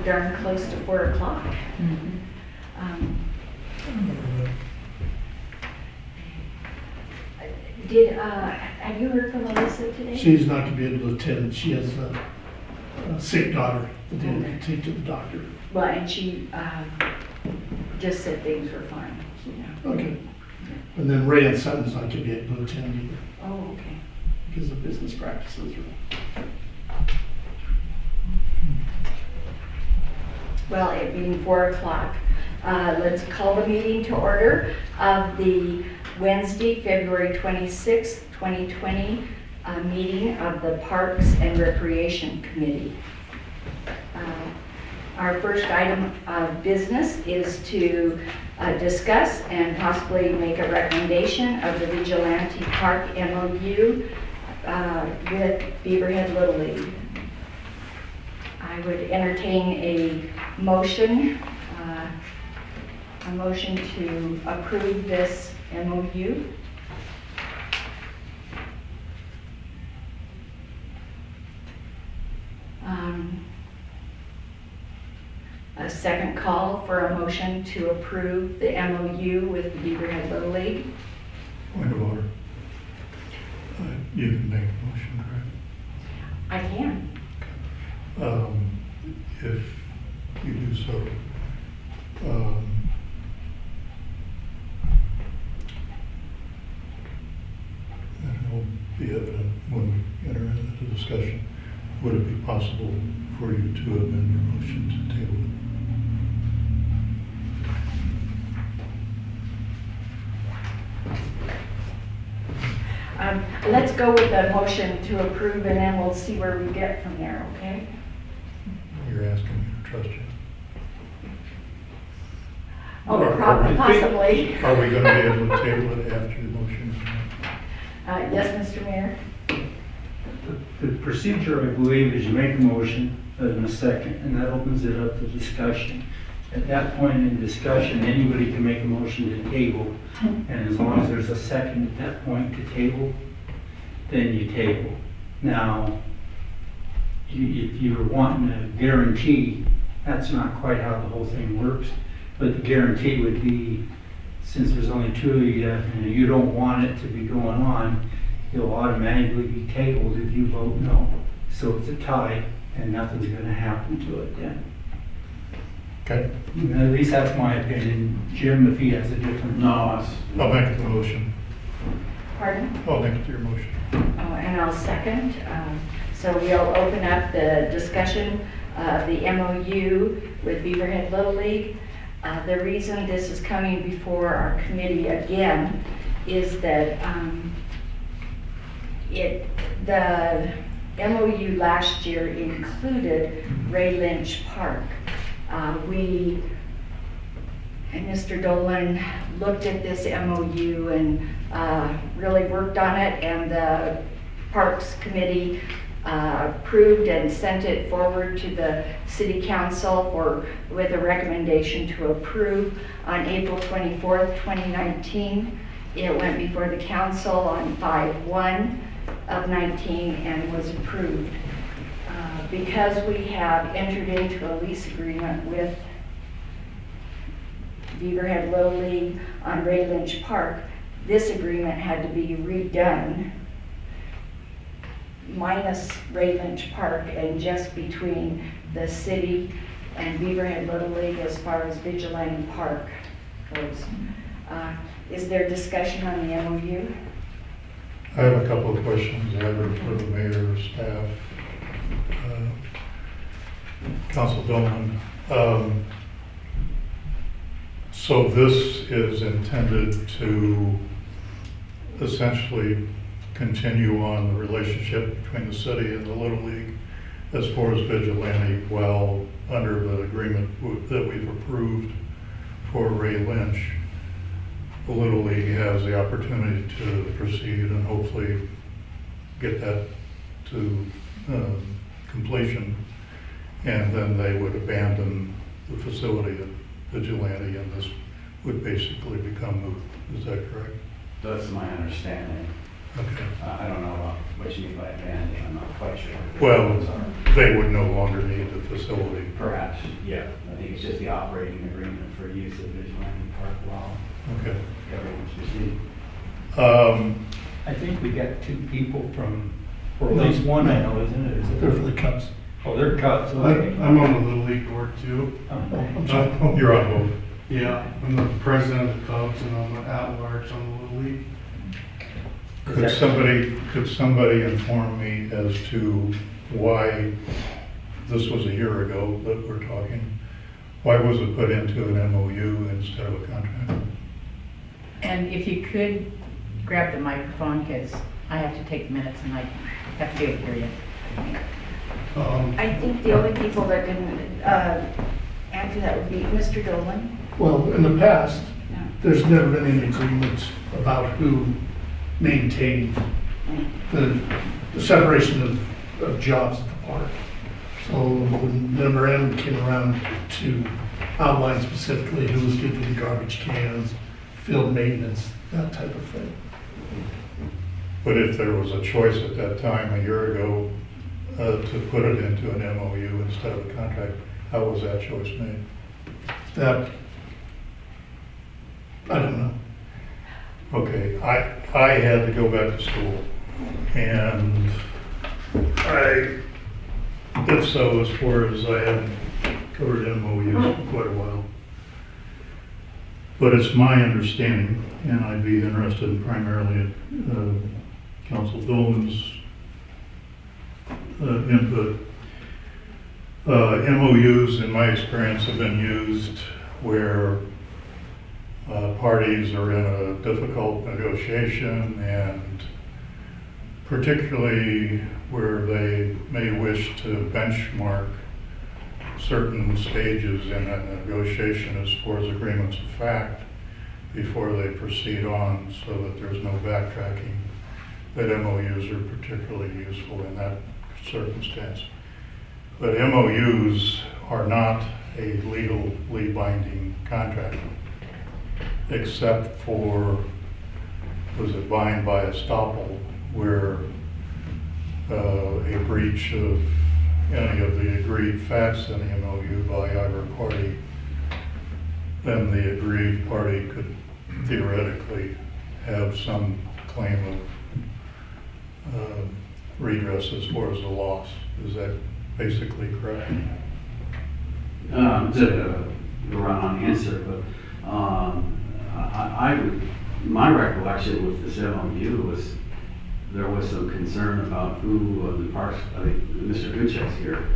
darn close to 4 o'clock. Have you heard from Melissa today? She's not going to be able to attend. She has a sick daughter that they had to take to the doctor. Well, and she just said things were fine. Okay. And then Ray and Sutton's not going to be able to attend either Oh, okay. because of business practices. Well, it being 4 o'clock, let's call the meeting to order of the Wednesday, February 26th, 2020 meeting of the Parks and Recreation Committee. Our first item of business is to discuss and possibly make a recommendation of the Vigilante Park MOU with Beaverhead Little League. I would entertain a motion to approve this MOU. A second call for a motion to approve the MOU with the Beaverhead Little League. Point of order. You can make a motion, correct? I can. If you do so, and it'll be evident when we enter into the discussion, would it be possible for you to amend your motion to table it? Let's go with the motion to approve and then we'll see where we get from there, okay? You're asking me to trust you. Oh, Are possibly. Are we going to be able to table it after the motion is made? Yes, Mr. Mayor? The procedure, I believe, is you make a motion in a second, and that opens it up to discussion. At that point in discussion, anybody can make a motion to table, and as long as there's a second at that point to table, then you table. Now, if you're wanting a guarantee, that's not quite how the whole thing works, but the guarantee would be, since there's only two of you, and you don't want it to be going on, it'll automatically be tabled if you vote no. So it's a tie, and nothing's going to happen to it then. Okay. At least that's my opinion. Jim, if he has a different... No, I'll make the motion. Pardon? I'll make your motion. And I'll second. So we'll open up the discussion of the MOU with Beaverhead Little League. The reason this is coming before our committee again is that the MOU last year included Ray Lynch Park. We and Mr. Dillon looked at this MOU and really worked on it, and the Parks Committee approved and sent it forward to the City Council with a recommendation to approve on April 24th, 2019. It went before the Council on 5/1 of 19 and was approved. Because we have entered into a lease agreement with Beaverhead Little League on Ray Lynch Park, this agreement had to be redone minus Ray Lynch Park and just between the city and Beaverhead Little League as far as Vigilante Park goes. Is there discussion on the MOU? I have a couple of questions, either for the mayor or staff. Council Dillon. So this is intended to essentially continue on the relationship between the city and the Little League as far as Vigilante, while under the agreement that we've approved for Ray Lynch, the Little League has the opportunity to proceed and hopefully get that to completion, and then they would abandon the facility at Vigilante, and this would basically become moot. Is that correct? That's my understanding. Okay. I don't know what you mean by abandoned, I'm not quite sure. Well, Those are- they would no longer need the facility. Perhaps, yeah. I think it's just the operating agreement for use of Vigilante Park while Okay. everyone's proceeding. I think we got 2 people from, or at least one I know, isn't it? Is it? They're for the Cubs. Oh, they're Cubs, I'm okay. on the Little League board too. Oh, I'm sorry. You're on both. Yeah, I'm the president of the Cubs and I'm at large on the Little League. Could somebody inform me as to why, this was a year ago that we're talking, why was it put into an MOU instead of a contract? And if you could grab the microphone, because I have to take minutes and I have to be able to hear you. I think the only people that can answer that would be Mr. Dillon. Well, in the past, Yeah. there's never been any agreement about who maintained the separation of jobs at the park. So when the memorandum came around to outline specifically who was going to do the garbage cans, field maintenance, that type of thing. But if there was a choice at that time, a year ago, to put it into an MOU instead of a contract, how was that choice made? That, I don't know. Okay, I had to go back to school, and I did so as far as I hadn't covered MOUs for quite a while. But it's my understanding, and I'd be interested in primarily in Council Dillon's input. MOUs, in my experience, have been used where parties are in a difficult negotiation, and particularly where they may wish to benchmark certain stages in that negotiation as far as agreements of fact before they proceed on, so that there's no backtracking, that MOUs are particularly useful in that circumstance. But MOUs are not a legally binding contract, except for, was it bind by estoppel, where a breach of any of the agreed facts in the MOU by either party, then the aggrieved party could theoretically have some claim of redress as far as the loss. Is that basically correct? It's a bit of a run-on answer, but I would, my recollection with this MOU was there was some concern about who the parks, I think Mr. Kuchek's here,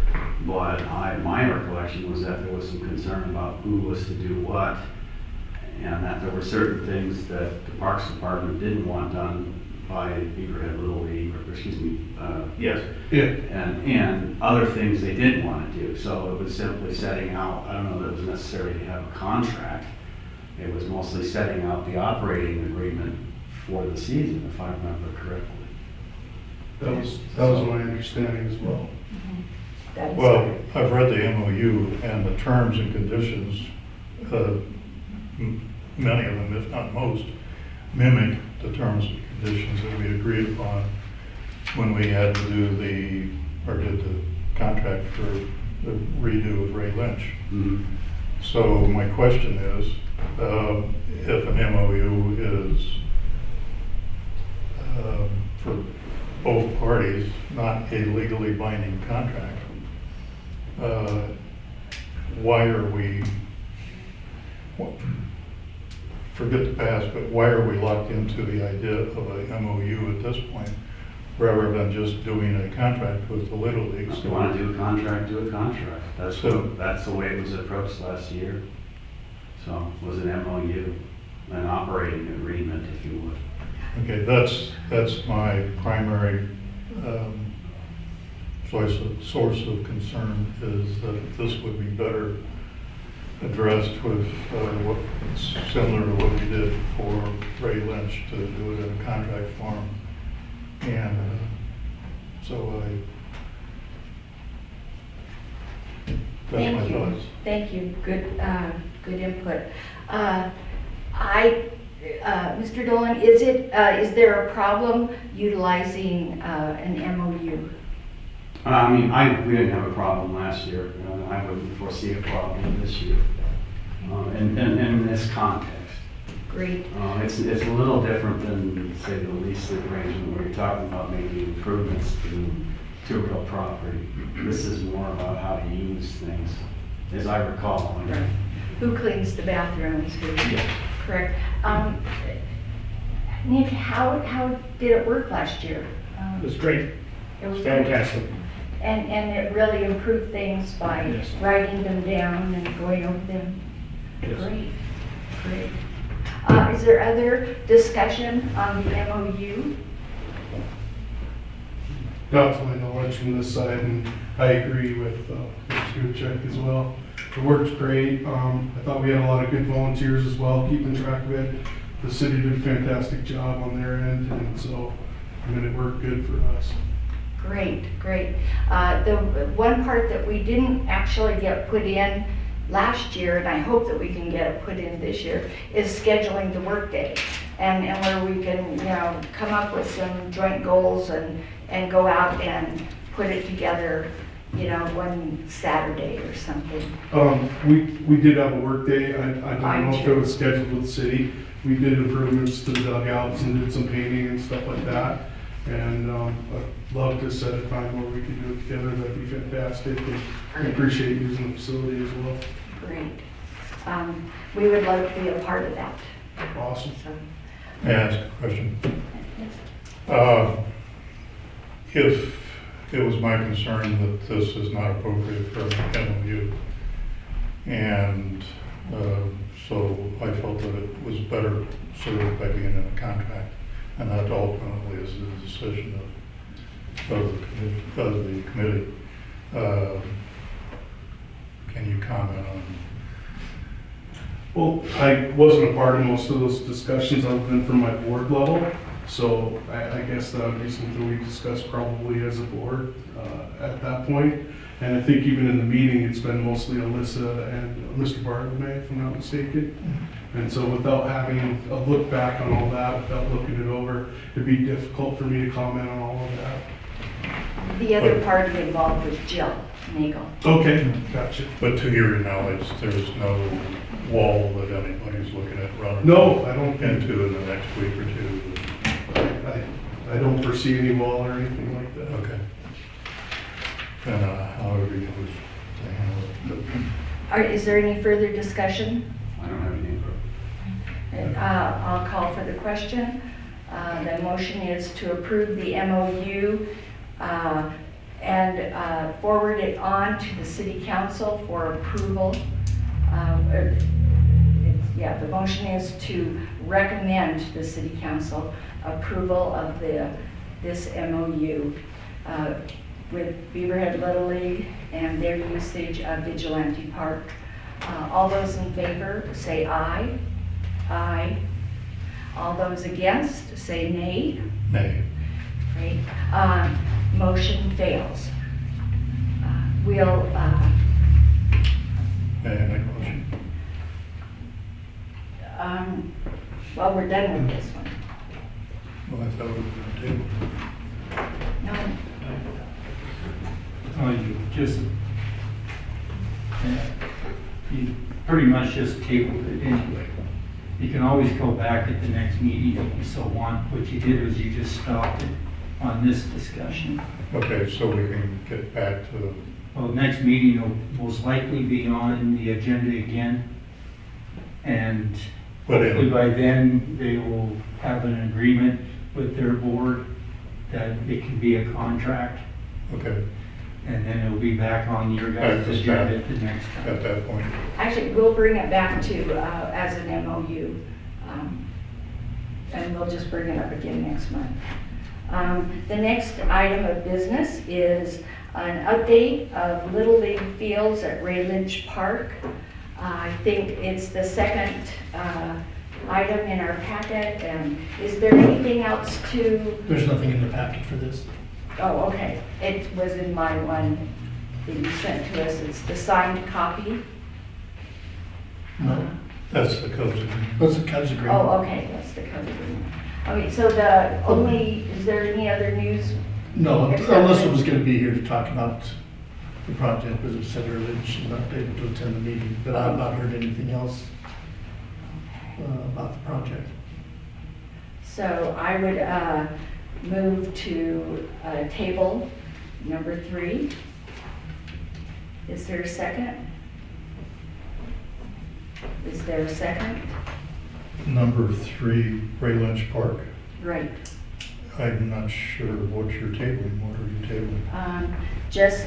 but my recollection was that there was some concern about who was to do what, and that there were certain things that the Parks Department didn't want done by Beaverhead Little League, or excuse me, yes, Yeah. and other things they didn't want to do. So it was simply setting out, I don't know that it was necessary to have a contract. It was mostly setting out the operating agreement for the season, if I remember correctly. That was my understanding as well. That is Well, correct. I've read the MOU, and the terms and conditions, many of them, if not most, mimic the terms and conditions that we agreed upon when we had to do did the contract for the redo of Ray Lynch. Mhm. So my question is, if an MOU is for both parties, not a legally binding contract, why are we, forget the past, but why are we locked into the idea of a MOU at this point, rather than just doing a contract with the Little League? If you want to do a contract, do a contract. So- That's the way it was approached last year. So it was an MOU, an operating agreement, if you would. Okay, that's my primary source of concern, is that this would be better addressed with similar to what we did for Ray Lynch, to do it in a contract form. And so that's my Thank you. thoughts. Thank you. Good input. I Mr. Dolan, is there a problem utilizing an MOU? I mean, we didn't have a problem last year, and I wouldn't foresee a problem this year. In this context. Great. It's a little different than, say, the lease arrangement where you're talking about maybe improvements to real property. This is more about how to use things, as I recall. Right. Who cleans the bathrooms? Correct. Nick, how did it work last year? It was great, It was fantastic. And it really improved things by Yes. writing them down and going over them? Yes. Great, great. Is there other discussion on the MOU? Not to my knowledge from this side, and I agree with Mr. Gucek as well. It worked great. I thought we had a lot of good volunteers as well, keeping track of it. The city did a fantastic job on their end, and so, I mean, it worked good for us. Great, great. The one part that we didn't actually get put in last year, and I hope that we can get it put in this year, is scheduling the workday. And where we can, come up with some joint goals and go out and put it together, one Saturday or something. We did have a work day. I don't Fine, know if too. it was scheduled with the city. We did improvements to the dugouts and did some painting and stuff like that. And I'd love to set a time where we could do it together. That'd be fantastic. And I appreciate using the facility as well. Great. We would love to be a part of that. Awesome. So, May I ask a question? yes. If it was my concern that this is not appropriate for an MOU, and so I felt that it was better served by being in a contract, and that ultimately is the decision of the committee. Can you comment on? Well, I wasn't a part of most of those discussions other than from my board level. So I guess that would be something we discuss probably as a board at that point. And I think even in the meeting, it's been mostly Alyssa and Mr. Bartlome, if I'm not mistaken. And so without having a look back on all that, without looking it over, it'd be difficult for me to comment on all of that. The other party involved was Jill Nagel. Okay, gotcha. But to your knowledge, there's no wall that anybody's looking at running No, I don't think, into in the next week or two. I don't foresee any wall or anything like that. Okay. And however you wish to handle it. Is there any further discussion? I don't have any input. I'll call for the question. The motion is to approve the MOU and forward it on to the city council for approval. The motion is to recommend to the city council approval of this MOU with Beaverhead Little League and their usage of Vigilante Park. All those in favor say aye. Aye. All those against say nay. Nay. Great. Motion fails. We'll, May I make a motion? well, we're done with this one. Well, I thought we were going to table. No, You pretty much just tabled it anyway. You can always go back at the next meeting if you so want. What you did was you just stopped it on this discussion. Okay, so we can get back to, Well, next meeting will most likely be on the agenda again. And But in- hopefully by then, they will have an agreement with their board that it can be a contract. okay, And then it'll be back on your guys' Back to agenda staff. at the next time. at that point. actually, we'll bring it back to, as an MOU. And we'll just bring it up again next month. The next item of business is an update of Little League fields at Ray Lynch Park. I think it's the second item in our packet. And is there anything else to, There's nothing in the packet for this. oh, okay. It was in my one that you sent to us. It's the signed copy. No. That's the Cubs agreement. That's the Cubs agreement. Oh, okay, that's the code agreement. Okay, so the only, is there any other news? No, Except Alyssa that- was gonna be here to talk about the project, as I said earlier, she's not able to attend the meeting, but I've not heard anything else about the project. So I would move to table number 3. Is there a second? Is there a second? Number 3, Ray Lynch Park. Right. I'm not sure what you're tabling. What are you tabling? Just,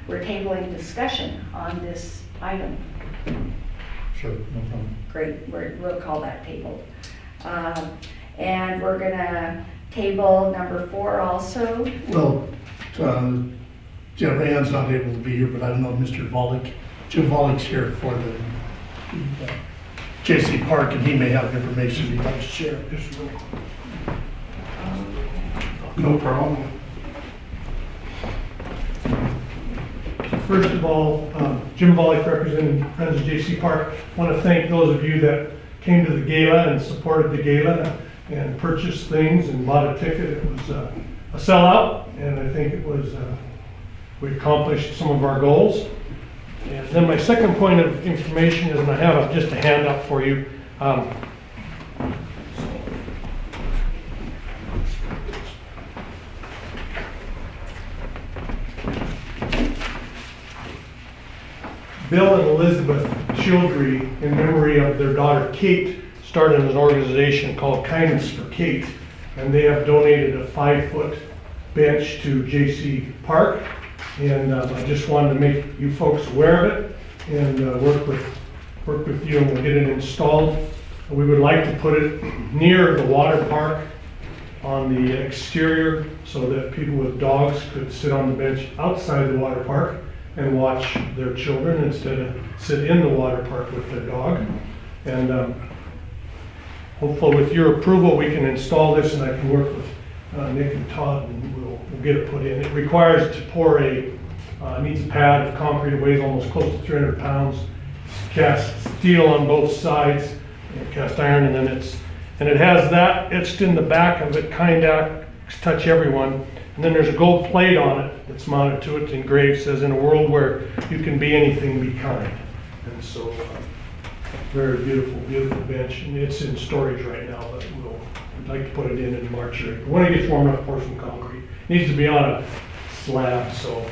we're tabling discussion on this item. Sure, no problem. Great, we'll call that tabled. And we're gonna table number 4 also. Well, yeah, Rand's not able to be here, but I don't know Mr. Volek. Jim Volek's here for the J.C. Park, and he may have information he'd like to share. No problem. First of all, Jim Volek representing Friends of J.C. Park. I want to thank those of you that came to the gala and supported the gala and purchased things and bought a ticket. It was a sellout, and I think it was, we accomplished some of our goals. And then my second point of information is, and I have just a handout for you. Bill and Elizabeth Childry, in memory of their daughter Kate, started an organization called Kindness for Kate, and they have donated a 5-foot bench to J.C. Park. And I just wanted to make you folks aware of it and work with you, and we'll get it installed. We would like to put it near the water park on the exterior so that people with dogs could sit on the bench outside the water park and watch their children instead of sit in the water park with their dog. And hopefully with your approval, we can install this, and I can work with Nick and Todd, and we'll get it put in. It requires to pour needs a pad of concrete. It weighs almost close to 300 pounds. Cast steel on both sides, and cast iron, and then it has that etched in the back of it, kind of touch everyone. And then there's a gold plate on it that's mounted to it, engraved, says, "In a world where you can be anything, be kind." And so, very beautiful, beautiful bench, and it's in storage right now, but we'd like to put it in March or April. When it gets warm enough, pour some concrete. Needs to be on a slab, so.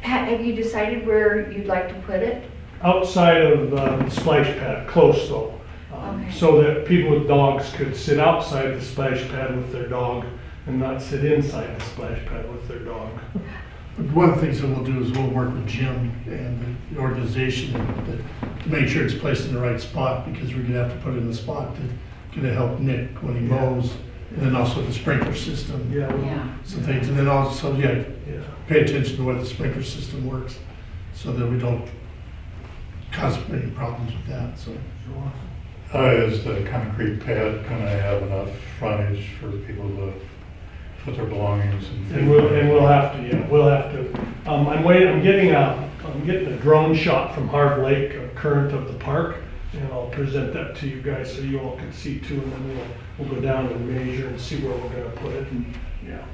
Have you decided where you'd like to put it? Outside of the splash pad, close though. Okay. So that people with dogs could sit outside the splash pad with their dog and not sit inside the splash pad with their dog. One of the things that we'll do is we'll work with Jim and the organization to make sure it's placed in the right spot, because we're gonna have to put it in the spot to help Nick when he mows, and then also the sprinkler system. Yeah. Yeah. Some things, and then also, Yeah. pay attention to where the sprinkler system works, so that we don't cause any problems with that, so. Is the concrete pad gonna have enough frontage for people to put their belongings and? And we'll have to, I'm getting a drone shot from Harv Lake, a current of the park, and I'll present that to you guys so you all can see too, and then we'll go down and measure and see where we're gonna put it, and, yeah.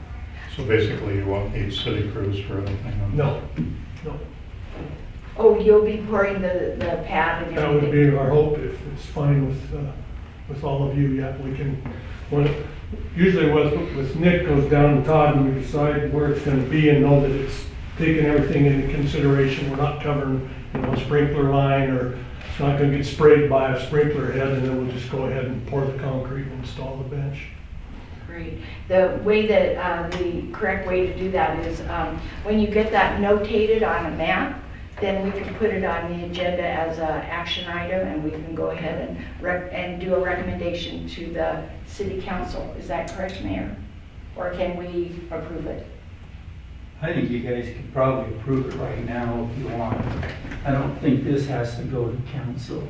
So basically, you won't need city crews for anything on this? No. Oh, you'll be pouring the pad and That would everything? be our hope, if it's fine with all of you. Yeah, we can, usually with Nick goes down to Todd and we decide where it's gonna be and know that it's taking everything into consideration. We're not covering, a sprinkler line, or it's not gonna get sprayed by a sprinkler head, and then we'll just go ahead and pour the concrete and install the bench. Great. The way that, the correct way to do that is, when you get that notated on a map, then we can put it on the agenda as an action item, and we can go ahead and do a recommendation to the city council. Is that correct, Mayor? Or can we approve it? I think you guys could probably approve it right now if you want. I don't think this has to go to council.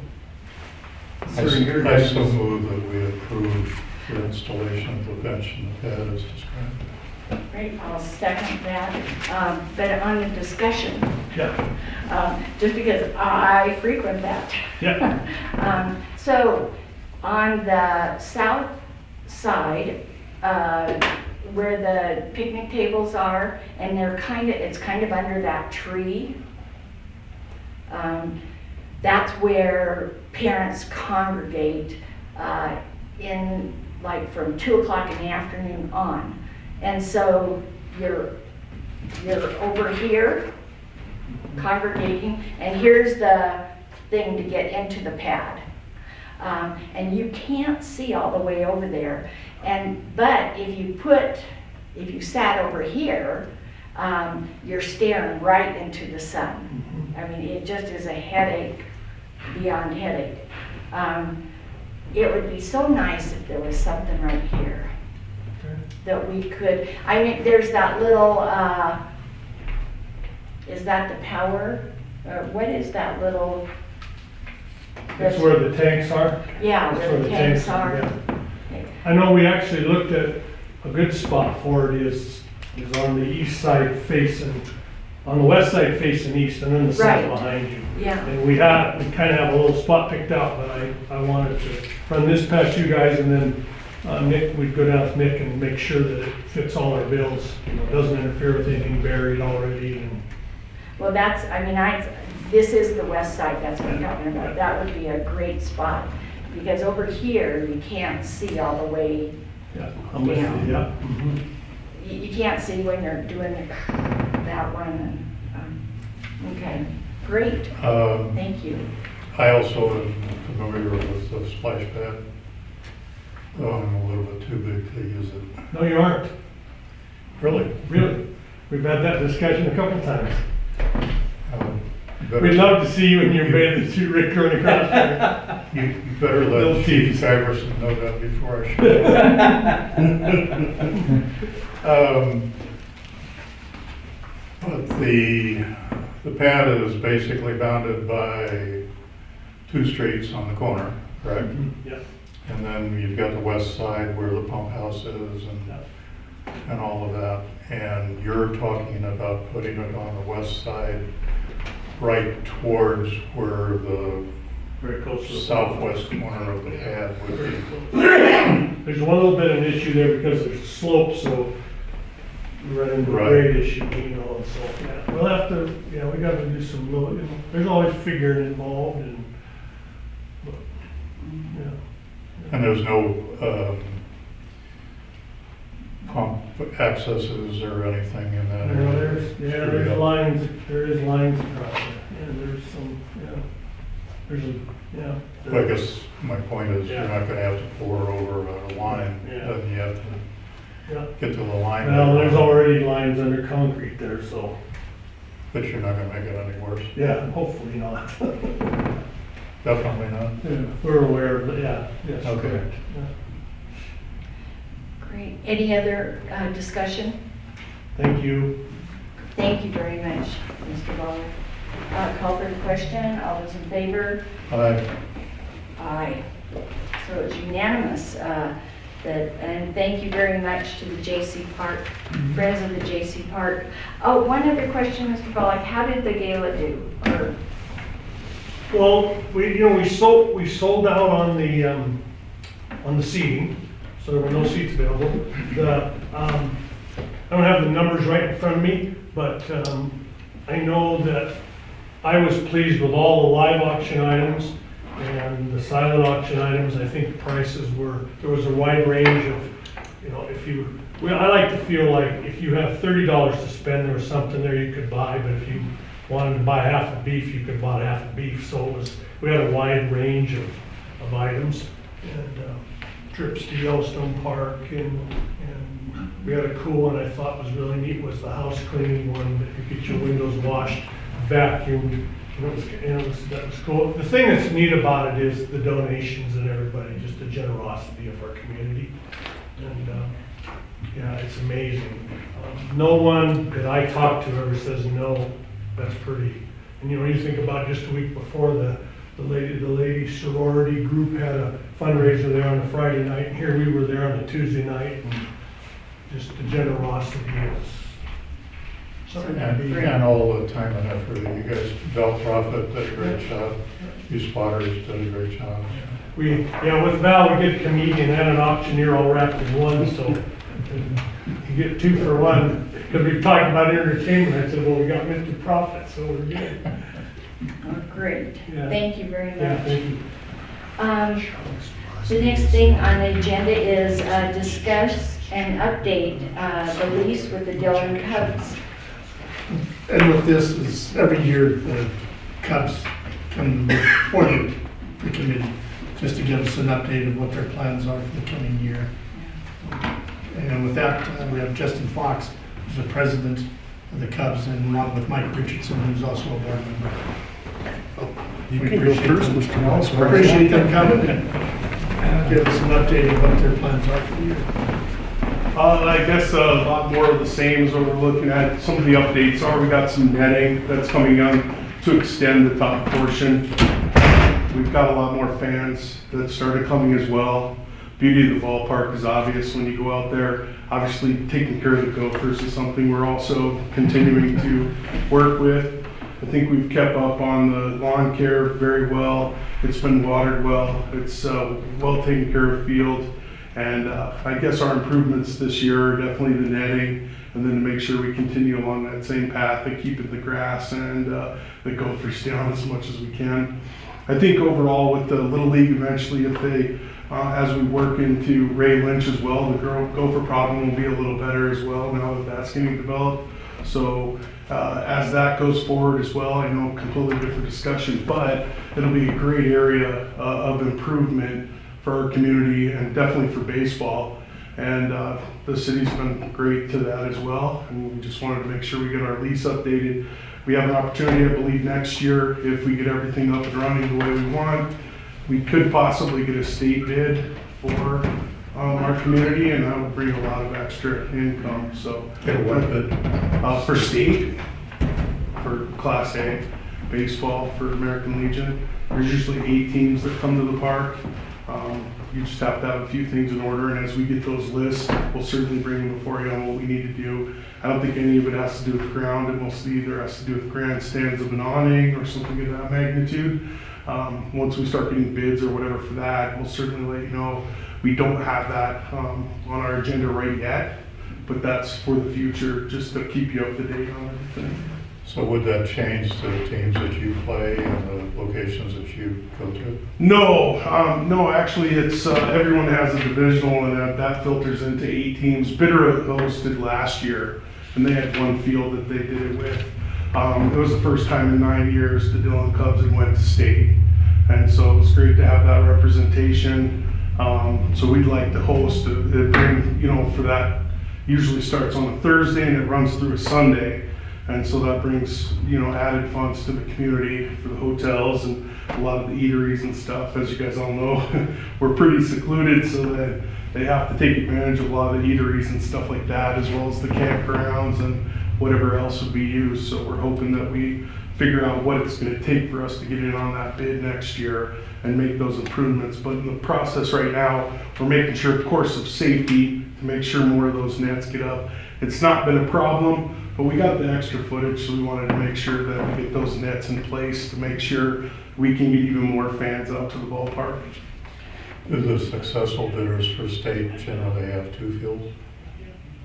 I so move that we approve the installation of the bench and the pad as described. Great, I'll second that. But on the discussion, Yeah, just because I frequent that. yeah. So on the south side, where the picnic tables are, and it's kind of under that tree. That's where parents congregate in, like, from 2 o'clock in the afternoon on. And so you're over here congregating, and here's the thing to get into the pad. And you can't see all the way over there. But if you sat over here, you're staring right into the sun. I mean, it just is a headache beyond headache. It would be so nice if there was something right here that we could, I mean, there's that little, is that the power? Or what is that little? That's where the tanks are. Yeah, That's where the tanks yeah. are. I know we actually looked at a good spot for it is on the east side facing, on the west side facing east, and then the Right. south behind you. Yeah. And we kind of have a little spot picked out, but I wanted to run this past you guys, and then Nick, we'd go down with Nick and make sure that it fits all our bills. You know, doesn't interfere with anything buried already. And Well, this is the west side, that's what I'm talking about. That would be a great spot, because over here, you can't see all the way, yeah, I'm with you. Yeah. Mhm. you can't see when you're doing that one. Okay, great, thank you. I also am familiar with the splash pad. Oh, I'm a little bit too big to use it. No, you aren't. Really? Really. We've had that discussion a couple times. You better- We'd love to see you in your bathing suit, Rick, running across there. You better Little let Chief teeth. Iverson know that before I show. But the pad is basically bounded by 2 streets on the corner, correct? Yeah. And then you've got the west side where the pump house is and all of that. And you're talking about putting it on the west side, right towards where the Very close to the southwest corner of the pad would Very be. close. There's one little bit of an issue there because there's a slope, so we run into a Right. grade issue, you know, and so, yeah. We'll have to, yeah, we gotta do some little, you know, there's always figuring involved and, but, yeah. And there's no pump accesses or anything in that You know, area? there's lines, there is lines across there, yeah, there's some, yeah. There's a, yeah. Well, I guess my point is you're Yeah. not gonna have to pour over a line, Yeah. then you have to Yeah. get to the line. Well, there's already lines under concrete there, so, But you're not gonna make it any worse. yeah, hopefully not. Definitely not. Yeah, we're aware of it, yeah, yes, Okay. correct. Yeah. Great, any other discussion? Thank you. Thank you very much, Mr. Ballard. Call for the question, all those in favor? Aye. So it's unanimous, and thank you very much to the J.C. Park, Friends of the J.C. Park. Oh, one other question, Mr. Pollack, how did the gala do? Or, Well, we sold out on the seating, so there were no seats available. I don't have the numbers right in front of me, but I know that I was pleased with all the live auction items and the silent auction items. I think the prices there was a wide range of, you know, I like to feel like if you have $30 to spend, there was something there you could buy, but if you wanted to buy half a beef, you could buy half a beef. So we had a wide range of items, and trips to Yellowstone Park, and we had a cool one I thought was really neat was the house cleaning one, that you get your windows washed, vacuumed. That was cool. The thing that's neat about it is the donations and everybody, just the generosity of our community. And yeah, it's amazing. No one that I talk to ever says no. That's pretty. And you know, you think about just a week before the lady sorority group had a fundraiser there on a Friday night, and here we were there on a Tuesday night. And just the generosity is something to be. And all the time and effort, you guys, Val Prophet did a great job, you spotters did a great job. With Val, we get a comedian and an auctioneer all wrapped in one, so you get 2 for 1. Because we've talked about entertainment, I said, well, we got Mr. Prophet, so we're good. Oh, great. Yeah. Thank you very Yeah, much. thank you. The next thing on the agenda is discuss and update the lease with the Dillon Cubs. And with this is every year the Cubs come before the committee just to give us an update of what their plans are for the coming year. And with that, we have Justin Fox, who's the president of the Cubs, and along with Mike Richardson, who's also a board member. You We can go appreciate first, them. Mr. Mouse. Appreciate them coming and give us an update of what their plans are for the year. I guess a lot more of the same is what we're looking at. Some of the updates are, we got some netting that's coming on to extend the top portion. We've got a lot more fans that started coming as well. Beauty of the ballpark is obvious when you go out there. Obviously, taking care of the Gophers is something we're also continuing to work with. I think we've kept up on the lawn care very well. It's been watered well. It's well taken care of field. And I guess our improvements this year are definitely the netting, and then to make sure we continue along that same path of keeping the grass and the Gophers down as much as we can. I think overall with the Little League, eventually if they, as we work into Ray Lynch as well, the Gopher problem will be a little better as well now that that's getting developed. So as that goes forward as well, I know completely different discussion, but it'll be a great area of improvement for our community and definitely for baseball. And the city's been great to that as well. And we just wanted to make sure we get our lease updated. We have an opportunity, I believe, next year, if we get everything up and running the way we want, we could possibly get a state bid for our community, and that would bring a lot of extra income. So Get a what bid? for state, for Class A baseball for American Legion. There's usually 8 teams that come to the park. You just have to have a few things in order, and as we get those lists, we'll certainly bring them before you on what we need to do. I don't think any of it has to do with ground. It mostly either has to do with grandstands of an awning or something of that magnitude. Once we start getting bids or whatever for that, we'll certainly let you know. We don't have that on our agenda right yet, but that's for the future, just to keep you up to date on everything. So would that change the teams that you play and the locations that you go to? No, actually it's, everyone has a divisional, and that filters into 8 teams. Bitterroot hosted last year, and they had one field that they did it with. It was the first time in 9 years the Dillon Cubs had went to state. And so it was great to have that representation. So we'd like to host it, for that, usually starts on a Thursday and it runs through a Sunday. And so that brings, added funds to the community for the hotels and a lot of the eateries and stuff. As you guys all know, we're pretty secluded, so that they have to take advantage of a lot of the eateries and stuff like that, as well as the campgrounds and whatever else would be used. So we're hoping that we figure out what it's going to take for us to get in on that bid next year and make those improvements. But in the process right now, we're making sure, of course, of safety to make sure more of those nets get up. It's not been a problem, but we got the extra footage, so we wanted to make sure that we get those nets in place to make sure we can get even more fans out to the ballpark. Do the successful bidders for state generally have 2 fields?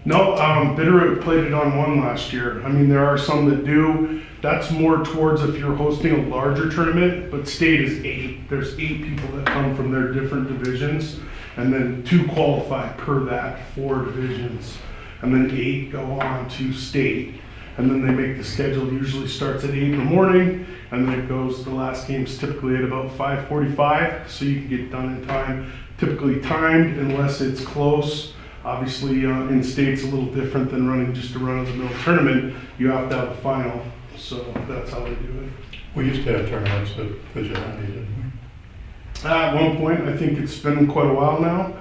No, Bitterroot played it on 1 last year. I mean, there are some that do. That's more towards if you're hosting a larger tournament, but state is 8. There's 8 people that come from their different divisions, and then 2 qualify per that 4 divisions. And then 8 go on to state. And then they make the schedule, usually starts at 8 in the morning, and then it goes, the last game's typically at about 5:45, so you can get done in time. Typically timed unless it's close. Obviously, in state's a little different than running just a run-of-the-mill tournament. You have to have a final, so that's how they do it. We used to have tournaments at Vigilante, didn't At one point, I think it's been quite a while now.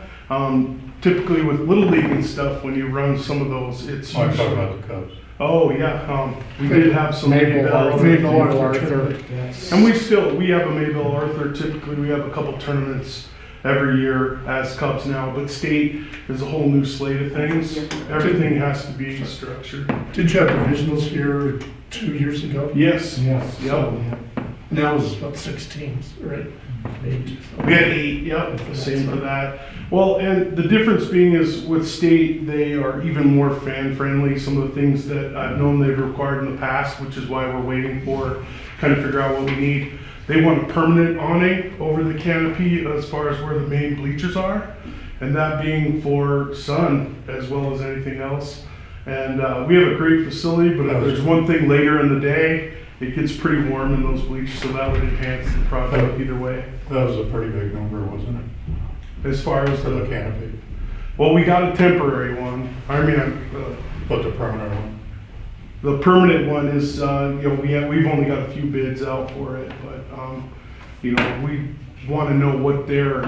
Typically with Little League and stuff, when you run some of those, it's we? Oh, I'm usually... talking about the Cubs. Oh, yeah, we did have some Maple Maybell Arthur. And we have a Maybell Arthur, typically we have a couple tournaments every year as Cubs now, but state is a whole new slate of things. Everything has to be structured. Did you have divisionals here 2 years ago? Yes. Yes. Yep. So, now it's about 6 teams, right? 8. We had 8, yep, same for that. Well, and the difference being is with state, they are even more fan friendly. Some of the things that I've known they've required in the past, which is why we're waiting for, kind of figure out what we need. They want a permanent awning over the canopy as far as where the main bleachers are, and that being for sun as well as anything else. And we have a great facility, but if there's one thing later in the day, it gets pretty warm in those bleachers, so that would enhance the product either way. That was a pretty big number, wasn't it, As far as for the the, canopy? well, we got a temporary one. I mean, But the permanent one? the permanent one is, we've only got a few bids out for it, but, we want to know what their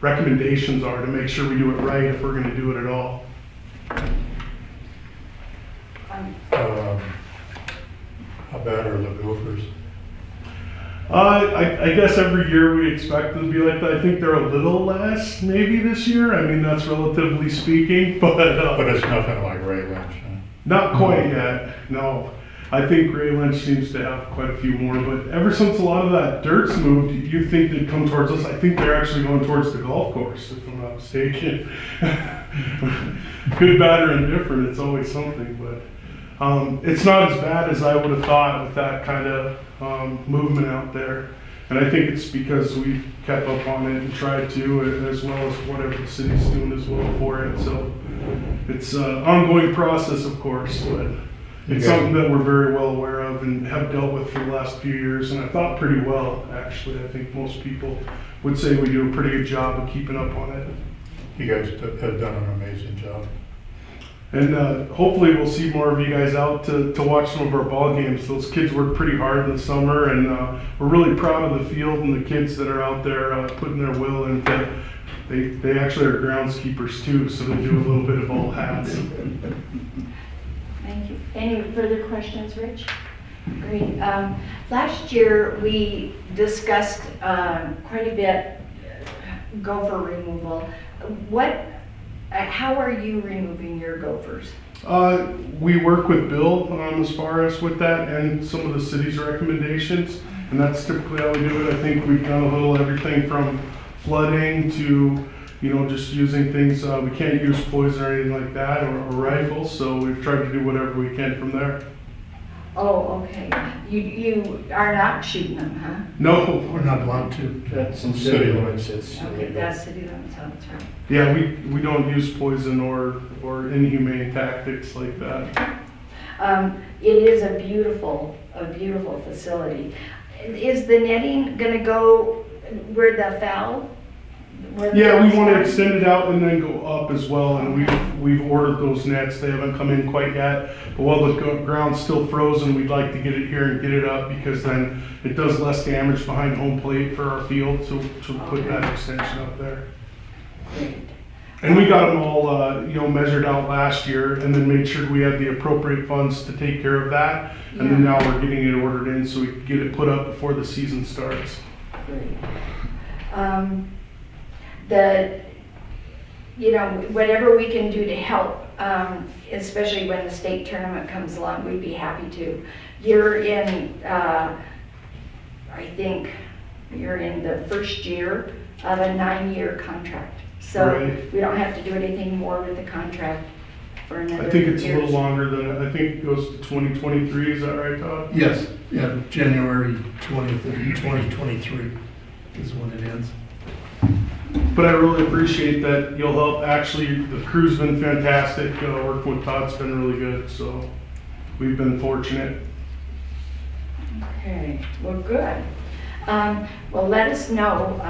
recommendations are to make sure we do it right if we're going to do it at all. How bad are the Gophers? I guess every year we expect them to be like that. I think they're a little less maybe this year. I mean, that's relatively speaking, but But it's nothing like Ray Lynch, huh? not quite yet. No, I think Ray Lynch seems to have quite a few more. But ever since a lot of that dirt's moved, you think they'd come towards us. I think they're actually going towards the golf course, if I'm not mistaken. Good, bad, or indifferent, it's always something. But it's not as bad as I would have thought with that kind of movement out there. And I think it's because we've kept up on it and tried to, as well as whatever the city's doing as well for it. So it's an ongoing process, of course, but it's something that we're very well aware of and have dealt with for the last few years. And I thought pretty well, actually. I think most people would say we do a pretty good job of keeping up on it. You guys have done an amazing job. And hopefully we'll see more of you guys out to watch some of our ball games. Those kids work pretty hard in the summer, and we're really proud of the field and the kids that are out there putting their will into. They actually are groundskeepers too, so they do a little bit of all hats. Thank you. Any further questions, Rich? Great. Last year, we discussed quite a bit gopher removal. How are you removing your gophers? We work with Bill as far as with that and some of the city's recommendations, and that's typically how we do it. I think we've done a little everything from flooding to, just using things. We can't use poison or anything like that, or rifles, so we've tried to do whatever we can from there. Oh, okay. You are not shooting them, huh? No, We're not allowed to. That's some city limits, it's Okay, illegal. that's city limits, oh, that's right. yeah, we don't use poison or inhumane tactics like that. It is a beautiful facility. Is the netting gonna go where the foul? Yeah, we want to extend it out and then go up as well, and we've ordered those nets. They haven't come in quite yet, but while the ground's still frozen, we'd like to get it here and get it up, because then it does less damage behind home plate for our field to put that extension up there. Great. And we got them all, measured out last year, and then made sure we had the appropriate funds to take care of that. And then now we're getting it ordered in so we can get it put up before the season starts. Great. Whatever we can do to help, especially when the state tournament comes along, we'd be happy to. You're in, I think, you're in the first year of a 9-year contract. So Right. we don't have to do anything more with the contract for another I think it's a year. little longer than, I think it goes to 2023, is that right, Todd? Yes, yeah, January 20th, 2023 is when it ends. But I really appreciate that you'll help. Actually, the crew's been fantastic. Working with Todd's been really good, so we've been fortunate. Okay, well, good. Well, let us know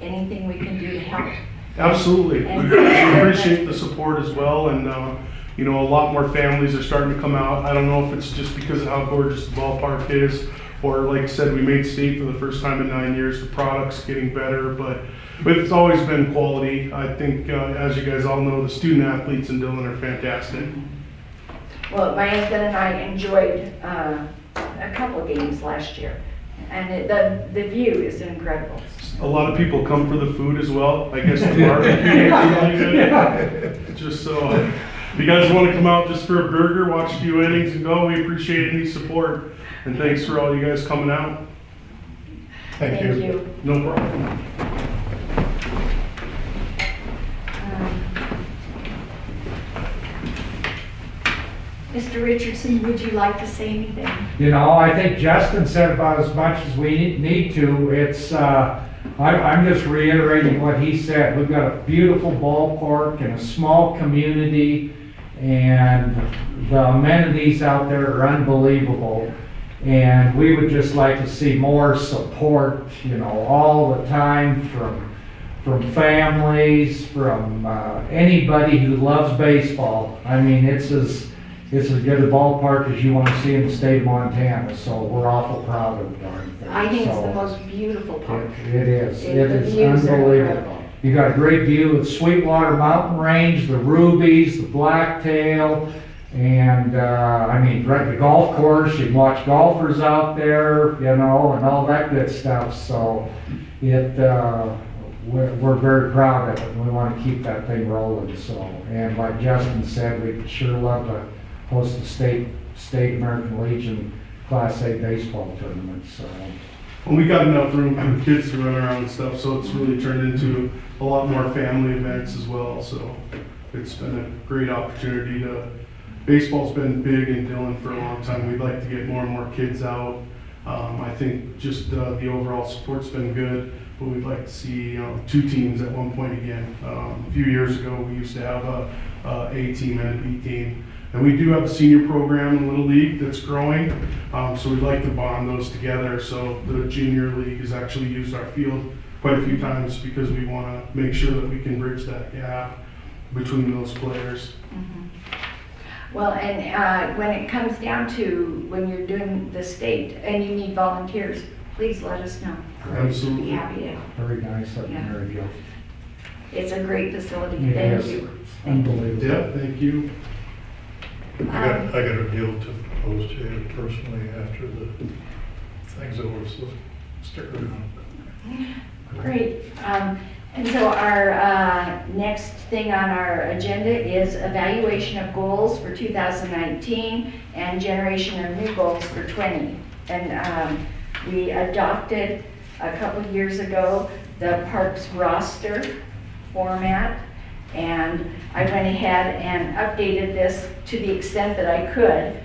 anything we can do to help. Absolutely. And- We appreciate the support as well, and a lot more families are starting to come out. I don't know if it's just because of how gorgeous the ballpark is, or like I said, we made state for the first time in 9 years. The product's getting better, but it's always been quality. I think, as you guys all know, the student athletes in Dillon are fantastic. Well, my husband and I enjoyed a couple of games last year, And the view is incredible. A lot of people come for the food as well. I guess the barbecue is really good. Just so, if you guys want to come out just for a burger, watch a few innings and go, we appreciate any support. And thanks for all you guys coming out. Thank you. No problem. Mr. Richardson, would you like to say anything? You know, I think Justin said about as much as we need to. It's, I'm just reiterating what he said. We've got a beautiful ballpark and a small community, and the amenities out there are unbelievable. And we would just like to see more support, you know, all the time from families, from anybody who loves baseball. I mean, it's as good a ballpark as you want to see in the state of Montana, so we're awful proud of the darn thing. I think it's the So, most beautiful park. It is. The It is views are unbelievable. incredible. You got a great view of Sweetwater Mountain Range, the rubies, the blacktail, and I mean, right, the golf course. You can watch golfers out there, you know, and all that good stuff. So we're very proud of it, and we want to keep that thing rolling. So, and like Justin said, we'd sure love to host the state American Legion Class A baseball tournament. So. And we got enough room for the kids to run around and stuff, so it's really turned into a lot more family events as well. So it's been a great opportunity to. Baseball's been big in Dillon for a long time. We'd like to get more and more kids out. I think just the overall support's been good, but we'd like to see 2 teams at one point again. A few years ago, we used to have a A team and a B team. And we do have a senior program in Little League that's growing, so we'd like to bond those together. So the junior league has actually used our field quite a few times because we want to make sure that we can bridge that gap between those players. Mhm. Well, and when it comes down to when you're doing the state and you need volunteers, please let us know. Absolutely. Be happy to. Very nice of you, Yeah. Mary Jo. It's a great facility. It Thank is. you. Unbelievable. Yeah, thank you. I got a deal to propose to you personally after the thing's over, so stick around. Great. And so our next thing on our agenda is evaluation of goals for 2019 and generation of new goals for 20. And we adopted a couple of years ago the parks roster format, and I went ahead and updated this to the extent that I could.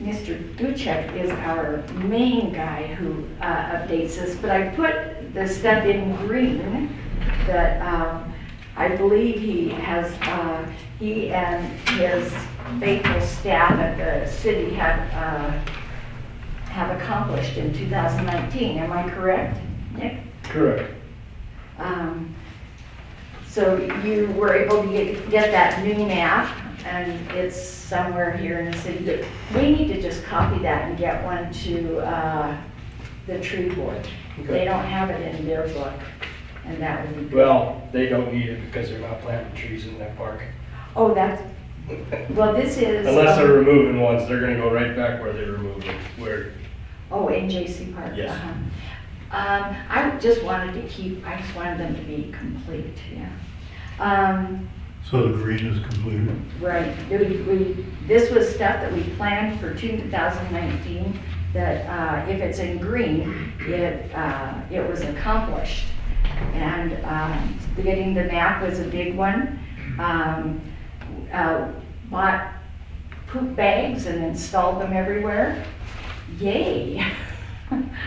Mr. Duchek is our main guy who updates this, but I put the stuff in green that I believe he and his faithful staff at the city have accomplished in 2019. Am I correct, Nick? Correct. So you were able to get that new map, and it's somewhere here in the city. But we need to just copy that and get one to the tree board. Okay. They don't have it in their book, and that would be good. Well, they don't need it because they're not planting trees in that park. Oh, well, this is. Unless they're removing ones, they're gonna go right back where they removed them, where, Oh, in J.C. Park? Yes. I just wanted them to be complete, yeah. So the green is completed. Right, this was stuff that we planned for 2019, that if it's in green, it was accomplished. And getting the map was a big one. Bought poop bags and installed them everywhere. Yay!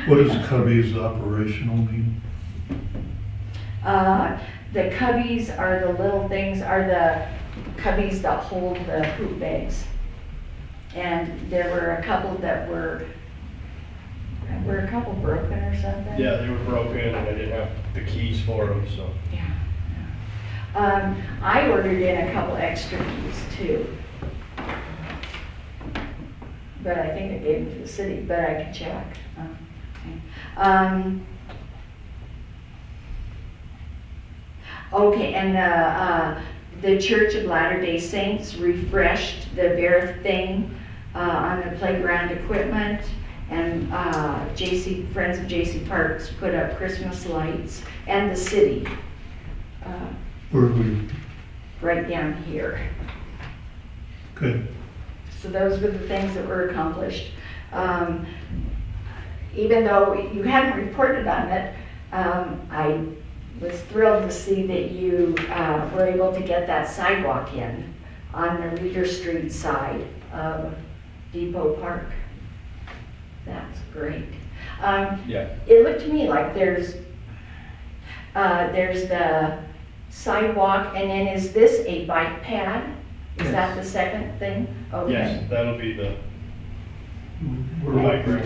What does Cubby's operational mean? The cubbies are the little things, are the cubbies that hold the poop bags. And there were a couple that were a couple broken or something? yeah, they were broken and I didn't have the keys for them, so. Yeah. I ordered in a couple extra keys too. But I think I gave them to the city, but I can check. Okay, and the Church of Latter-day Saints refreshed the Verith thing on the playground equipment. And Friends of J.C. Parks put up Christmas lights, and the city, Where we, right down here. good. So those were the things that were accomplished. Even though you hadn't reported on it, I was thrilled to see that you were able to get that sidewalk in on the Reeder Street side of Depot Park. That's great. Yeah. It looked to me like there's the sidewalk, and then is this a bike pad? Is that the second thing? Okay. Yes, that'll be the We're bike like, rack.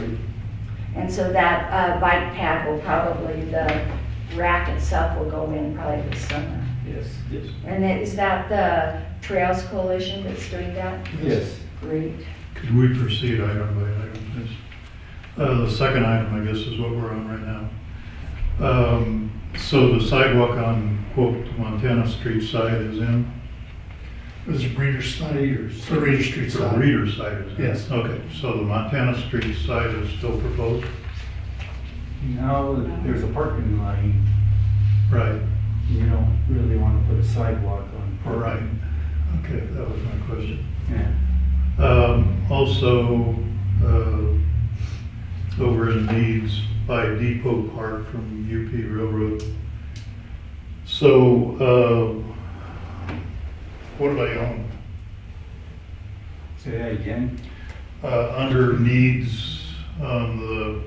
And so that bike pad will probably, the rack itself will go in probably this summer. yes, Yes. And then is that the Trails Coalition that's doing that? yes. Great. Could we proceed item by item, please? The second item, I guess, is what we're on right now. So the sidewalk on, quote, Montana Street side is in? This is Reeder side. It's the Reeder Street The side. Reeder side is in? Yes. Okay, so the Montana Street side is still proposed? Now, there's a parking lot, Right, you don't really want to put a sidewalk on. all right. Okay, that was my question. Yeah. Also, over in Needs by Depot Park from UP Railroad. So, what do they own? Say that again? Under Needs on the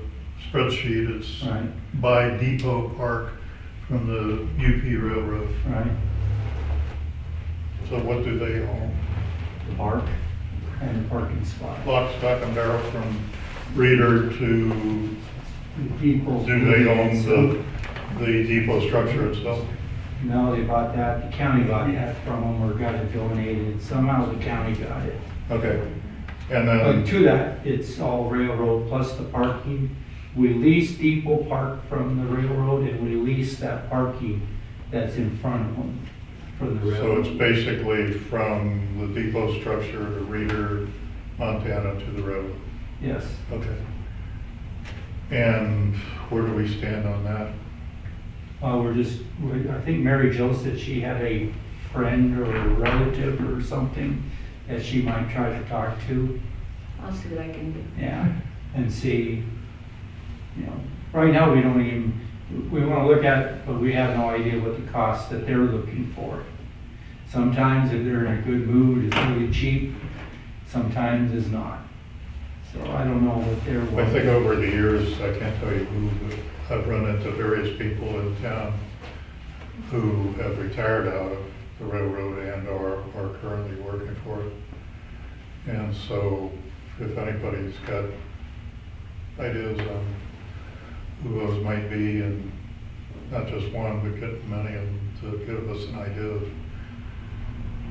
spreadsheet, it's Right, by Depot Park from the UP Railroad. right. So what do they own? The park and the parking spot. Lock, stock, and barrel from Reeder to, The people. do they own the depot structure itself? No, they bought that, the county bought that from them or got it donated. Somehow the county got it. Okay, and But then, to that, it's all railroad plus the parking. We lease Depot Park from the railroad and we lease that parking that's in front of them for the so railroad. it's basically from the depot structure to Reeder, Montana to the railroad? Yes. Okay. And where do we stand on that? I think Mary Jo said she had a friend or a relative or something that she might try to talk to. I'll see what I can do. Yeah, and see, right now we don't even, we want to look at it, but we have no idea what the cost that they're looking for. Sometimes if they're in a good mood, it's really cheap, sometimes it's not. So I don't know what they're. I think over the years, I can't tell you who, but I've run into various people in town who have retired out of the railroad and are currently working for it. And so if anybody's got ideas on who those might be, and not just one, but get many of them to give us an idea of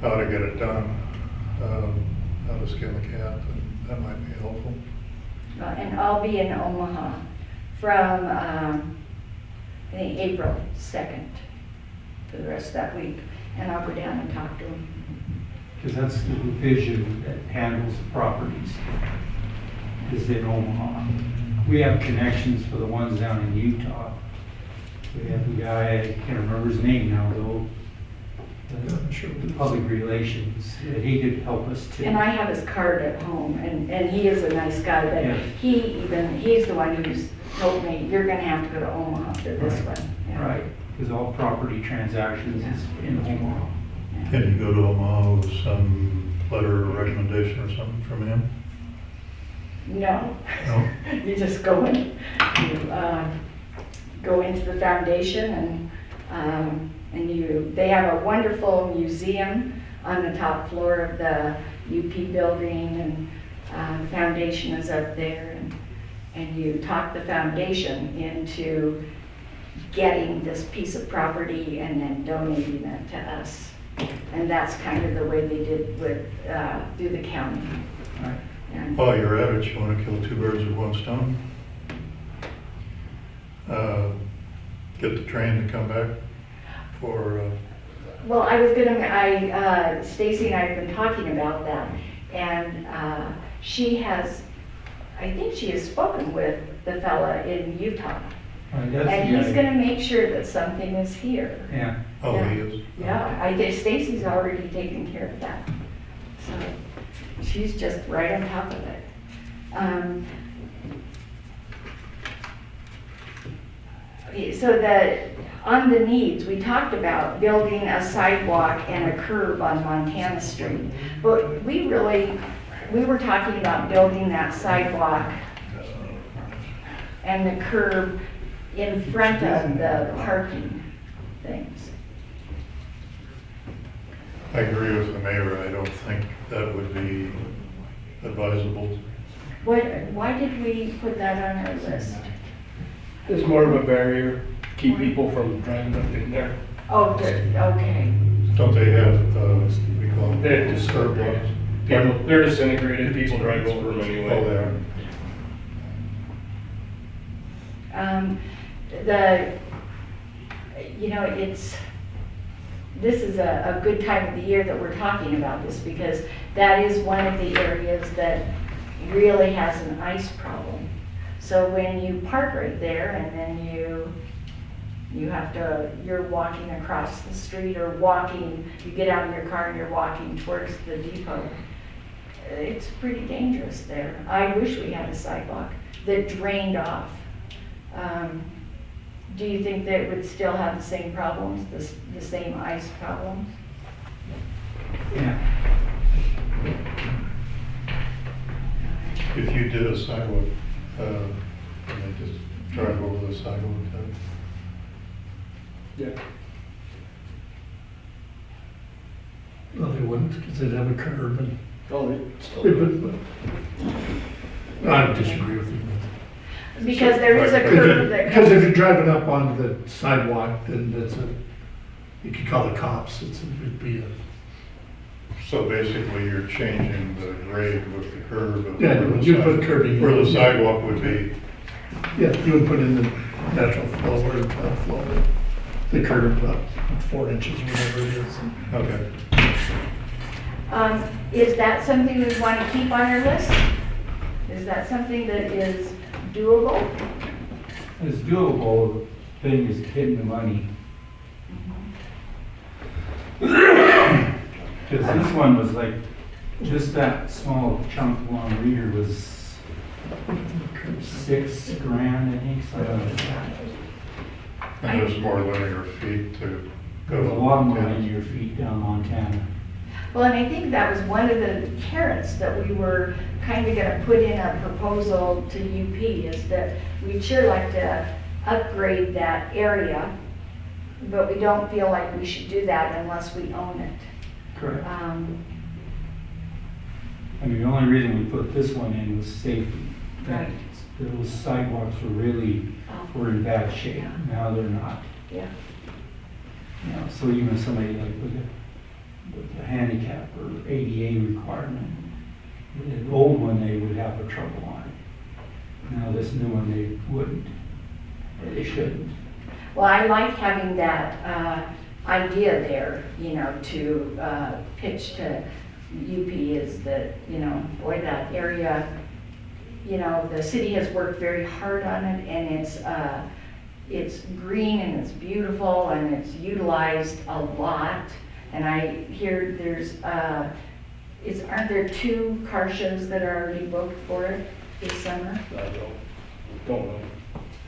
how to get it done, how to skin the cat, and that might be helpful. And I'll be in Omaha from, I think, April 2nd for the rest of that week. And I'll go down and talk to them. Because that's the division that handles the properties, is in Omaha. We have connections for the ones down in Utah. We have the guy, I can't remember his name now though, the public relations, he could help us too. And I have his card at home, and he is a nice guy, but Yes. he's the one who's told me, you're gonna have to go to Omaha for this Right. one. Yeah. Right, because all property transactions is in Omaha. Can you go to Omaha with some letter or recommendation or something from him? No, No? you just go in, you, go into the foundation they have a wonderful museum on the top floor of the UP building, and the foundation is up there, and you talk the foundation into getting this piece of property and then donating it to us. And that's kind of the way they did with, through the county. Right. And While you're at it, you want to kill two birds with one stone? Get the train to come back for, well, Stacy and I have been talking about that, and I think she has spoken with the fella in Utah. That's And the he's idea. gonna make sure that something is here. Yeah. Oh, he is? Yeah, I guess Stacy's already taken care of that. So she's just right on top of it. So that, on the needs, we talked about building a sidewalk and a curb on Montana Street. But we were talking about building that sidewalk and the curb in front of the parking things. I agree with the mayor, I don't think that would be advisable. Why did we put that on our list? It's more of a barrier, keep people from driving up in there. Oh, okay. Don't they have, we call them? They're disturbed. People, they're disintegrated, people drive over them anyway. Oh, they are. This is a good time of the year that we're talking about this, because that is one of the areas that really has an ice problem. So when you park right there and then you're walking across the street or you get out of your car and you're walking towards the depot, it's pretty dangerous there. I wish we had a sidewalk that drained off. Do you think that it would still have the same problems, the same ice problems? Yeah. If you did a sidewalk, and they just drive over the sidewalk, Yeah. No, they wouldn't, because they'd have a curb and, Oh, they still. I disagree with you. Because there is a curb that Because if comes, you're driving up onto the sidewalk, then you could call the cops, it'd be a, so basically you're changing the grade with the curb. of yeah, where the you put side- curbing. Where the sidewalk would be. Yeah, you would put in the natural flow or flow, the curb up 4 inches or whatever it is. Okay. is that something we want to keep on our list? Is that something that is doable? It's doable, the thing is getting the money. Because this one was like, just that small chunk along Reeder was $6,000, I think, something like that. And there's more linear feet to go. There's a lot more than your feet down Montana. Well, and I think that was one of the carrots that we were kind of gonna put in a proposal to UP, is that we'd sure like to upgrade that area, but we don't feel like we should do that unless we own it. Correct. I mean, the only reason we put this one in was safety. Right. Those sidewalks were in bad shape, now they're not. Yeah. You know, so even somebody like with a handicap or ADA requirement, the old one, they would have a trouble on it. Now this new one, they wouldn't, or they shouldn't. Well, I like having that idea there, to pitch to UP, is that, boy, that area, the city has worked very hard on it, and it's green and it's beautiful and it's utilized a lot. And I hear aren't there 2 car shows that are already booked for it this summer? I don't know.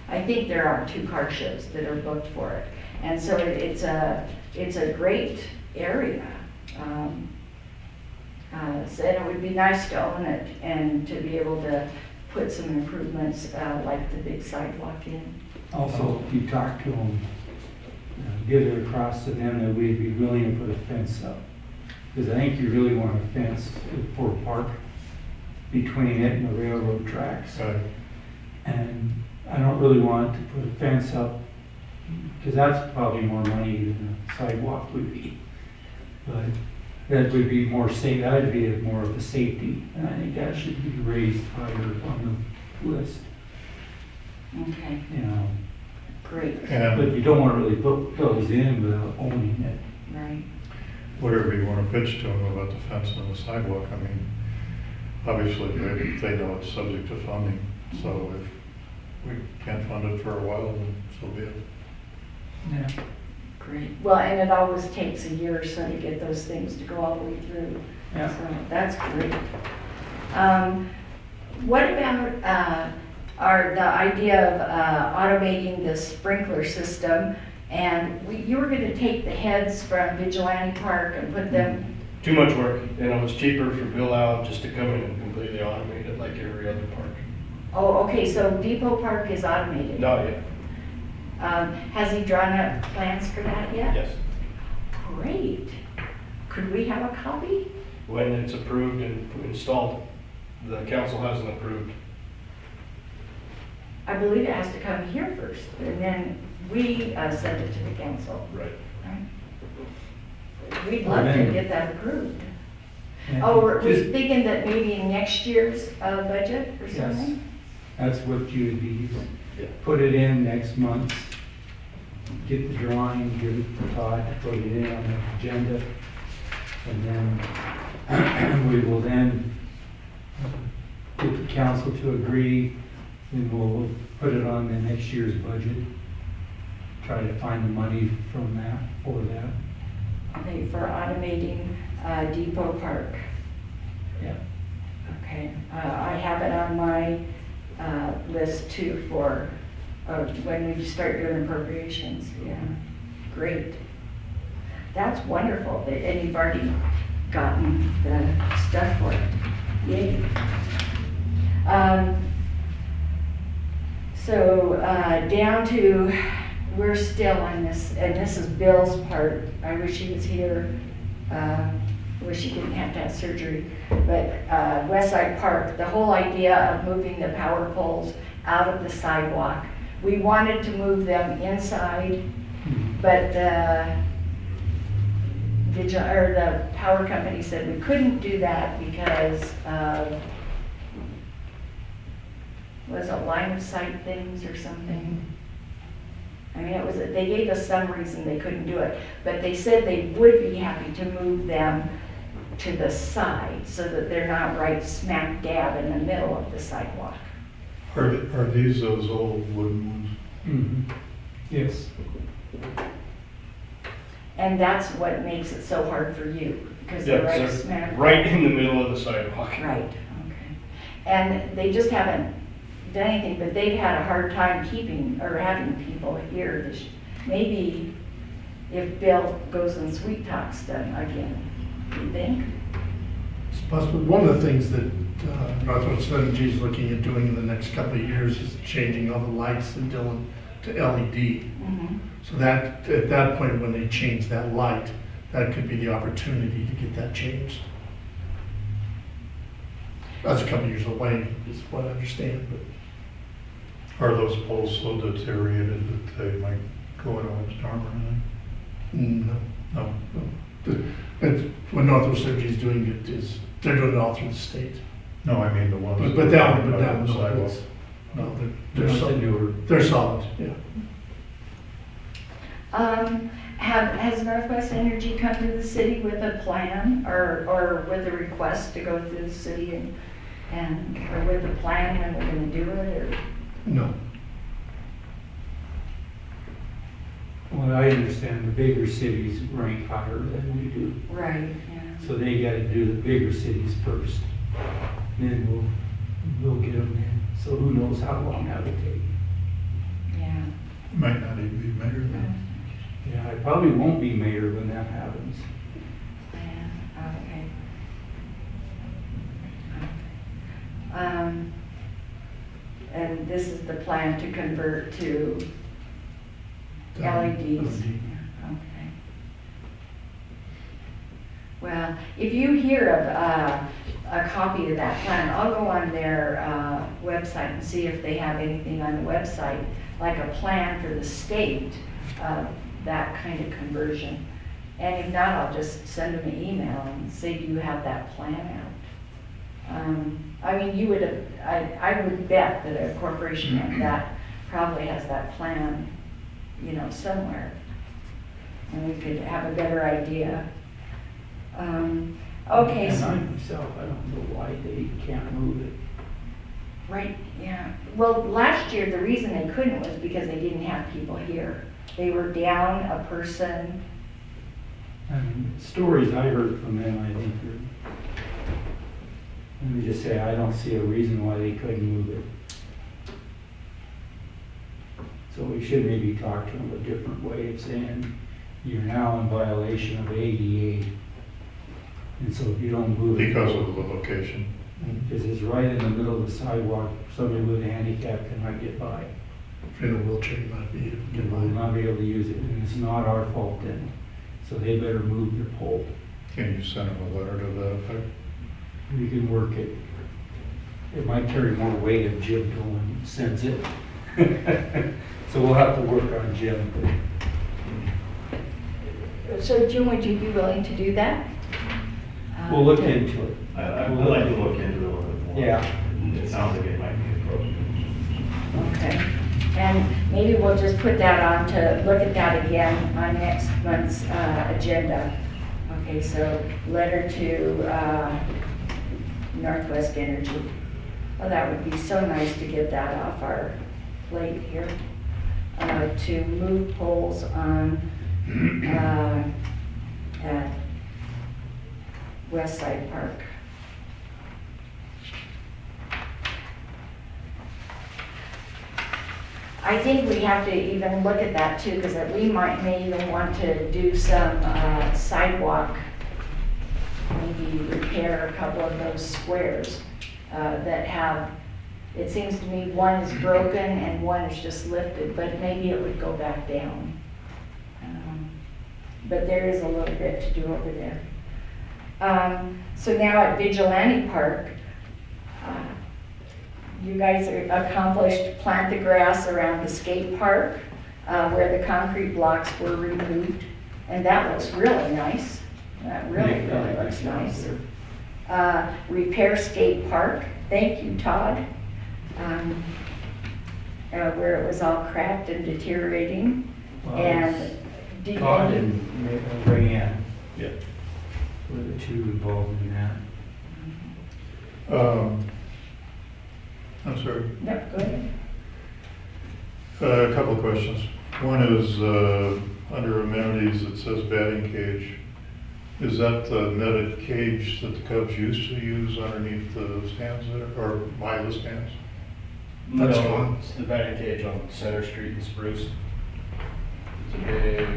I think there are 2 car shows that are booked for it. And so it's a great area. So and it would be nice to own it and to be able to put some improvements like the big sidewalk in. Also, if you talk to them, get it across to them that we'd be willing to put a fence up. Because I think you really want a fence for a park between it and the railroad tracks. Right. And I don't really want to put a fence up, because that's probably more money than a sidewalk would be. But that would be more safe, that would be more of a safety, and I think that should be raised higher on the list, Okay, you know. great, But And you don't want to really put those in without owning it. right. whatever you want to pitch to them about the fence and the sidewalk, I mean, obviously, they know it's subject to funding, so if we can't fund it for a while, then so be it. Yeah. Great. Well, and it always takes a year or so to get those things to go all the way through. Yeah. So that's great. What about the idea of automating the sprinkler system? And you were going to take the heads from Vigilante Park and put them. Too much work, and it was cheaper for Bill Lau just to come in and completely automate it like every other park. Oh, okay. So Depot Park is automated. Not yet, Has he drawn up plans for that yet? yes. Great. Could we have a copy? When it's approved and installed, the council hasn't approved. I believe it has to come here first, and then we send it to the council. Right. Right? We'd love to get that approved. And Oh, we're just- thinking that maybe in next year's budget or Yes. something? That's what you'd be, Yeah. put it in next month, get the drawing, give it to Todd to put it in on the agenda, and then we will then get the council to agree, and we'll put it on the next year's budget. Try to find the money from that, for that. Okay, for automating Depot Park. Yeah. Okay, I have it on my list too for when we start doing appropriations. Yeah, great. That's wonderful. And you've already gotten the stuff for it. Yay. So down to, we're still on this, and this is Bill's part. I wish he was here. Wish he didn't have to have surgery. But West Side Park, the whole idea of moving the power poles out of the sidewalk. We wanted to move them inside, but the power company said we couldn't do that because of, was it line of sight things or something? I mean, it was, they gave us some reason they couldn't do it, but they said they would be happy to move them to the side so that they're not right smack dab in the middle of the sidewalk. Are these those old wooden ones? Mhm. Yes. And that's what makes it so hard for you, because Yeah, they're right 'cause smack. they're right in the middle of the sidewalk. Right, okay. And they just haven't done anything, but they've had a hard time keeping, or having people here. Maybe if Bill goes and sweet talks them again, you think? It's possible. One of the things that Northwest Energy is looking at doing in the next couple of years is changing all the lights in Dillon to LED. Mhm. So that, at that point, when they change that light, that could be the opportunity to get that changed. That's a couple of years away, is what I understand, but Are those poles so deteriorated that they might go into a storm or anything? no. No. But what Northwest Energy is doing it is, they're doing it all through the state. No, I mean the ones. But that one, are but that on one, the no, sidewalk. it's- no, they're They're solid. newer. They're solid, yeah. Has Northwest Energy come to the city with a plan or with a request to go through the city or with a plan when we're gonna do it, or? No. Well, I understand the bigger cities rank higher than we do, Right, yeah. so they gotta do the bigger cities first. Then we'll get them in, so who knows how long that will take. Yeah. Might not even be mayor then. Yeah, I probably won't be mayor when that happens. Yeah, okay. And this is the plan to convert to LEDs? LED. Okay. Well, if you hear of a copy of that plan, I'll go on their website and see if they have anything on the website, like a plan for the state of that kind of conversion. And if not, I'll just send them an email and say, do you have that plan out? I mean, you would have, I would bet that a corporation like that probably has that plan, you know, somewhere. And we could have a better idea. Okay, And so, I myself, I don't know why they can't move it. right, yeah. Well, last year, the reason they couldn't was because they didn't have people here. They were down a person. I mean, stories I heard from them, I think, let me just say, I don't see a reason why they couldn't move it. So we should maybe talk to them a different way of saying, you're now in violation of ADA. And so if you don't move it. Because of the location. Because it's right in the middle of the sidewalk, somebody with a handicap cannot get by. If you're in a wheelchair, you might be able to You get will by. not be able to use it, and it's not our fault then. So they better move their pole. Can you send them a letter to that effect? We can work it. It might carry more weight if Jim Dillon sends it. So we'll have to work on Jim. So Jim, would you be willing to do that? We'll look into it. I'd like to look into it a little bit more. Yeah. It sounds like it might be appropriate. Okay, and maybe we'll just put that on to look at that again on next month's agenda. Okay, so letter to Northwest Energy. Oh, that would be so nice to get that off our plate here. To move poles on at West Side Park. I think we have to even look at that too, because we may even want to do some sidewalk, maybe repair a couple of those squares that have, it seems to me one is broken and one is just lifted, but maybe it would go back down. But there is a little bit to do over there. So now at Vigilante Park, you guys are accomplished plant the grass around the skate park where the concrete blocks were removed. And that looks really nice. That really looks nice. Repair skate park. Thank you, Todd. Where it was all cracked and deteriorating. And did Todd you- and Ray Ann Yeah. were the two involved in that. I'm sorry. No, go ahead. A couple of questions. One is, under amenities, it says batting cage. Is that the netted cage that the Cubs used to use underneath the stands there, or by the stands? That's No, fine. it's the batting cage on Center Street in Spruce. It's a big,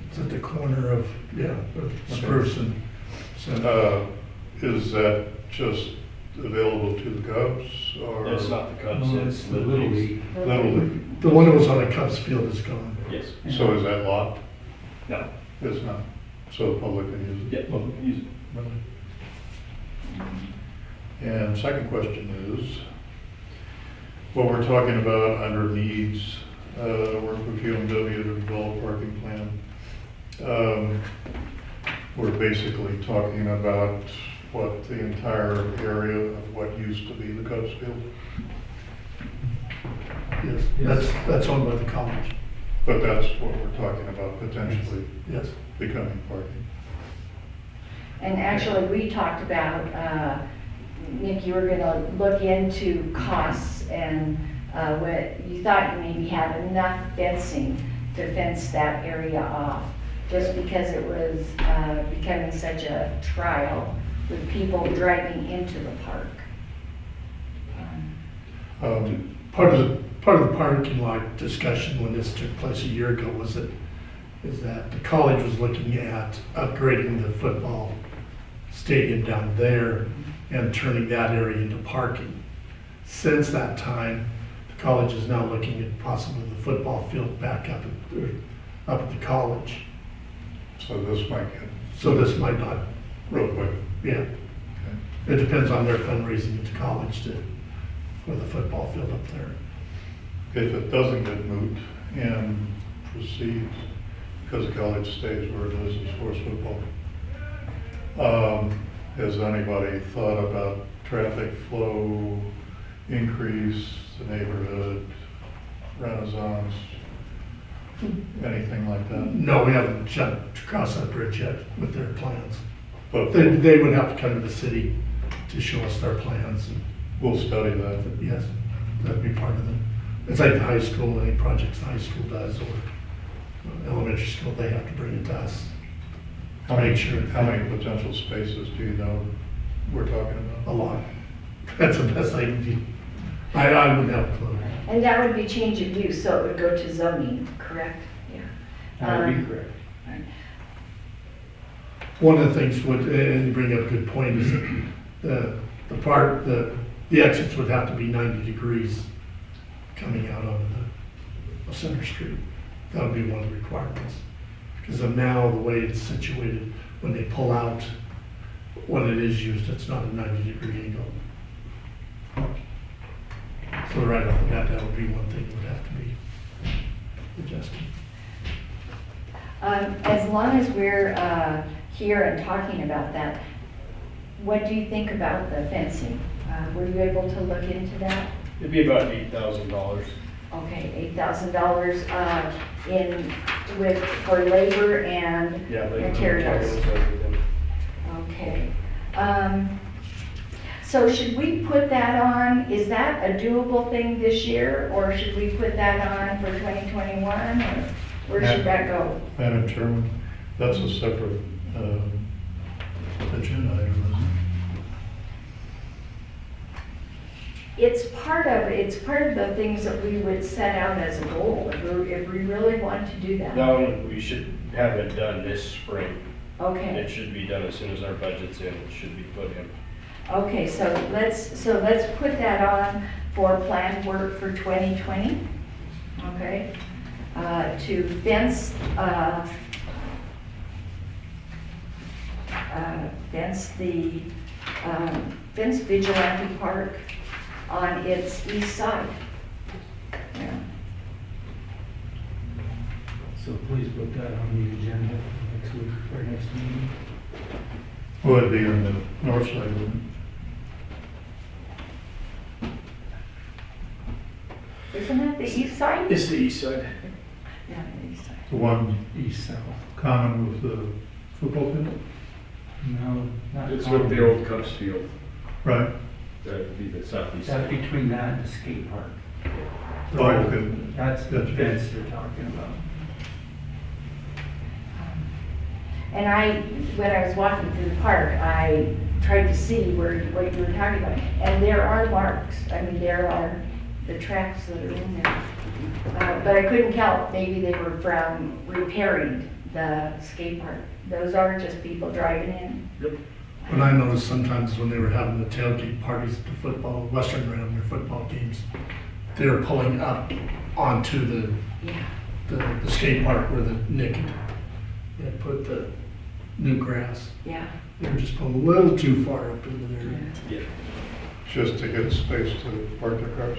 It's at the corner of, of Spruce and Center. Is that just available to the Cubs, or? it's not the Cubs, No, it's the Little League. Little League. The one that was on the Cubs field is gone. Yes. So is that locked? No. It's not, so the public can use it? Yeah, well, use it. Really? And second question is, what we're talking about under needs, work with UMW to develop parking plan. We're basically talking about what the entire area of what used to be the Cubs field, Yes, that's owned by the college. but that's what we're talking about potentially Yes. becoming parking. And actually, we talked about, Nick, you were gonna look into costs and what you thought you maybe had enough fencing to fence that area off, just because it was becoming such a trial with people driving into the park. Part of the parking lot discussion when this took place a year ago is that the college was looking at upgrading the football stadium down there and turning that area into parking. Since that time, the college is now looking at possibly the football field back up at the college. So this might get So this might not, real quick. yeah. It depends on their fundraising at the college for the football field up there. If it doesn't get moved and proceeds, because the college stays where it is as far as football, has anybody thought about traffic flow increase, the neighborhood, Renaissance, anything like that? No, we haven't jumped across that bridge yet with their plans. But They would have to come to the city to show us their plans. And we'll study that. yes, that'd be part of it. It's like the high school, any projects the high school does or elementary school, they have to bring it to us. How Make many, sure. how many potential spaces do you know we're talking A about? lot. That's the best I can do. I wouldn't have a clue. And that would be change of use, so it would go to zoning, correct? Yeah. That'd be correct. One of the things would, and you bring up a good point, is that the exits would have to be 90 degrees coming out onto the Center Street. That would be one of the requirements. Because of now, the way it's situated, when they pull out, when it is used, it's not a 90-degree angle. So right off the bat, that would be one thing that would have to be adjusted. As long as we're here and talking about that, what do you think about the fencing? Were you able to look into that? It'd be about $8,000. Okay, $8,000 for labor and Yeah, like materials. everything. Okay. So should we put that on, is that a doable thing this year, or should we put that on for 2021, or where should that go? Madam Chairman, that's a separate agenda item, isn't it? It's part of the things that we would set out as a goal, if we really want to do that. That one, we should have it done this spring. Okay. It should be done as soon as our budget's in, it should be put in. Okay, so let's put that on for planned work for 2020, okay? To fence fence Vigilante Park on its east side. Yeah. So please put that on the agenda next week, for next meeting. Well, it'd be on the north side, wouldn't Isn't that the east side? It's the east side. Yeah, the east side. it? The one East-south. common with the football field? No, not. It's with the old Cubs field. Right. That'd be the southeast That's side. between that and the skate park. Oh, okay. That's the Gotcha. fence they're talking about. And when I was walking through the park, I tried to see what you were talking about. And there are marks. I mean, there are the tracks that are in there. But I couldn't tell. Maybe they were from repairing the skate park. Those aren't just people driving in. What I noticed sometimes when they were having the tailgate parties at the football, Western were having their football games, they were pulling up onto Yeah. the skate park where the Nick had put the new grass. Yeah. They were just pulling a little too far up into there. Yeah. Just to get space to park their cars?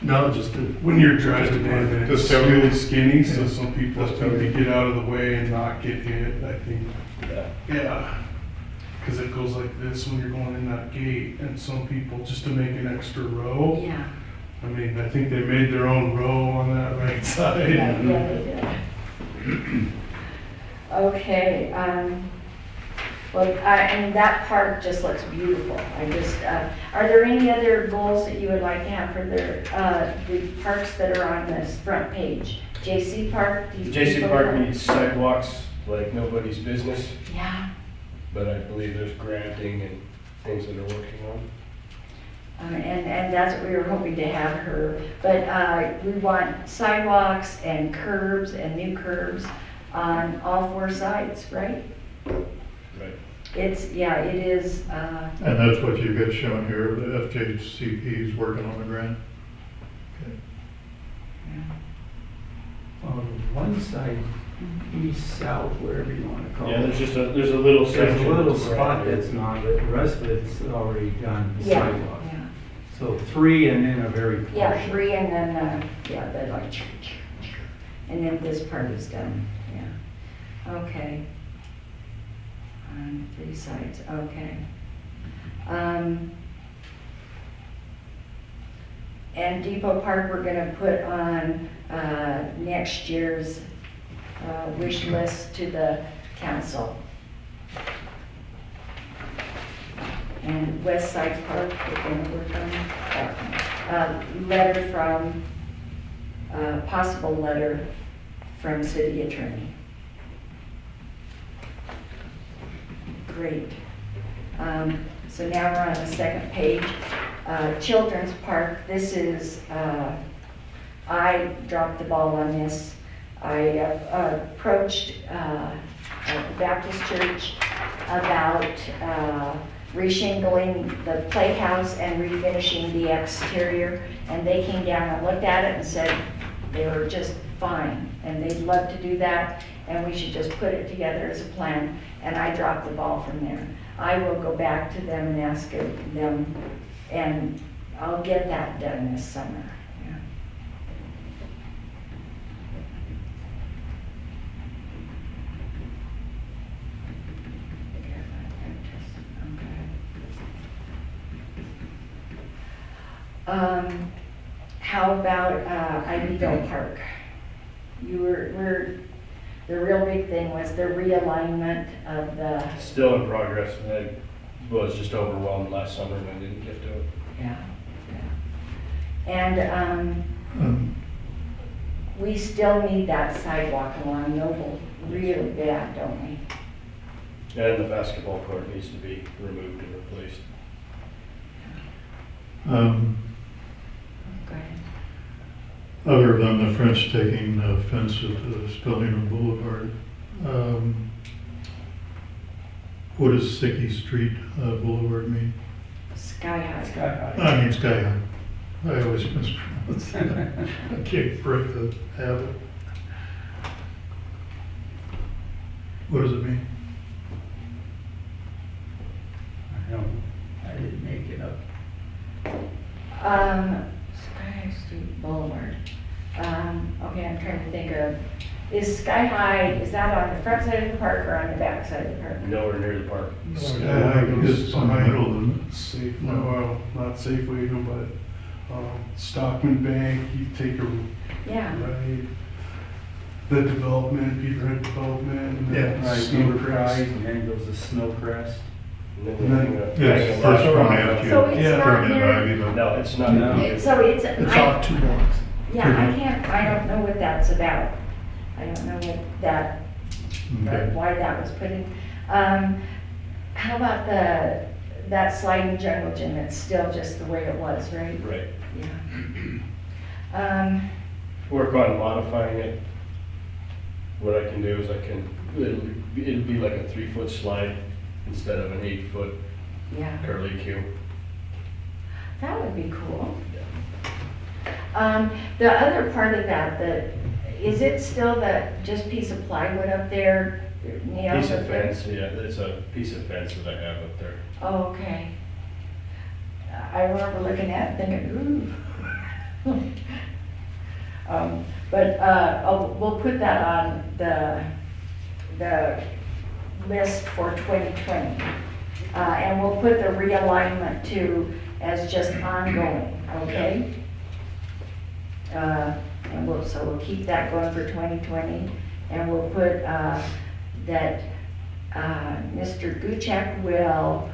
No, just to, When you're driving in, Just it's tell really me. skinny, so some people Just tell think me. to get out of the way and not get hit, I think. Yeah. Yeah. Because it goes like this when you're going in that gate, and some people, just to make an extra row, Yeah. I mean, I think they made their own row on that right side. Yeah, they did. Okay, well, and that park just looks beautiful. Are there any other goals that you would like to have for the parks that are on this front page? JC Park? JC Park needs sidewalks like nobody's business, Yeah, but I believe there's granting and things that they're working on. and that's what we were hoping to have her. But we want sidewalks and curbs and new curbs on all four sides, right? Right. It is, And that's what you get shown here, the FJCP is working on the grant? Okay. On one side, east, south, whatever you want to call it. Yeah, there's a little There's section. a little spot that's not, but the rest of it's already done, the yeah, sidewalk. yeah. So 3 and then a very Yeah, portion. 3 and then, they're like, and then this part is done, yeah. Okay. On 3 sides, okay. And Depot Park, we're gonna put on, next year's, wish list to the council. And West Side Park, we're gonna work on that one. Letter from, possible letter from city attorney. Great. So now we're on the second page. Children's Park, this is, I dropped the ball on this. I approached the Baptist Church about reshingling the playhouse and refinishing the exterior, and they came down and looked at it and said they were just fine, and they'd love to do that, and we should just put it together as a plan, and I dropped the ball from there. I will go back to them and ask them, and I'll get that done this summer. Yeah. How about Ivyville Park? The real big thing was the realignment of the, Still in progress, and I was just overwhelmed last summer and I didn't get to it. yeah. And we still need that sidewalk along Noble really bad, don't we? And the basketball court needs to be removed and replaced. Go ahead. Other than the French taking offense at the spelling of Boulevard, what does Sickey Street Boulevard mean? Sky High. Sky High. I mean Sky High. I always mispronounce it. I can't break the habit. What does it mean? I don't, I didn't make it up. Sky High Street Boulevard. Okay, I'm trying to think of, is Sky High, is that on the front side of the park or on the back side of the park? Nowhere near the park. Sky Yeah, High I goes guess in the middle, isn't it? Safe, well, not Safeway, but Stockman Bank, you take a Yeah, right, the development, Peterhead Development, and then Yeah. Right, Snowcrest. and then goes the Snowcrest. And And then- Yes, first from after So you it's not turn into near- Ivyville. No, it's not. No. so it's, It's all 2 blocks. yeah, I don't know what that's about. I don't know what that, Okay. why that was put in. How about that sliding jungle gym, it's still just the way it was, right? Right. Yeah. Work on modifying it. What I can do is it'll be like a 3-foot slide instead of an 8-foot Yeah, curly Q. that would be cool. The other part of that, is it still just piece of plywood up there? Neil? Piece of fence, yeah, it's a piece of fence that I have up there. Oh, okay. I remember looking at it thinking, ooh. But we'll put that on the list for 2020. And we'll put the realignment too as just ongoing, okay? And so we'll keep that going for 2020. And we'll put that Mr. Guchek will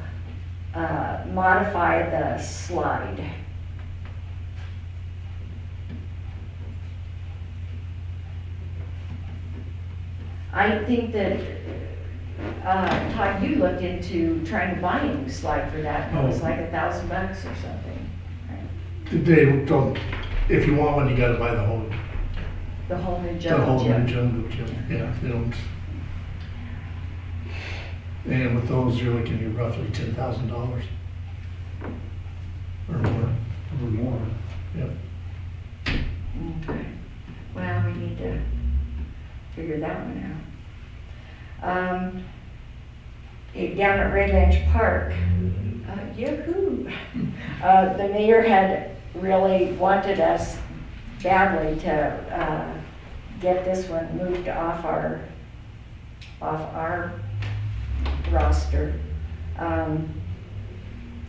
modify the slide. I think that, Todd, you looked into trying to buy a new slide for that, and it was like $1,000 or something. Right? They told, if you want one, you gotta buy the whole New new jungle gym. jungle gym. Yeah, they don't. And with those, you're looking at roughly $10,000 or more. Or more. Yep. Okay. Well, we need to figure that one out. Down at Red Lynch Park, yahoo! The mayor had really wanted us badly to get this one moved off our roster. And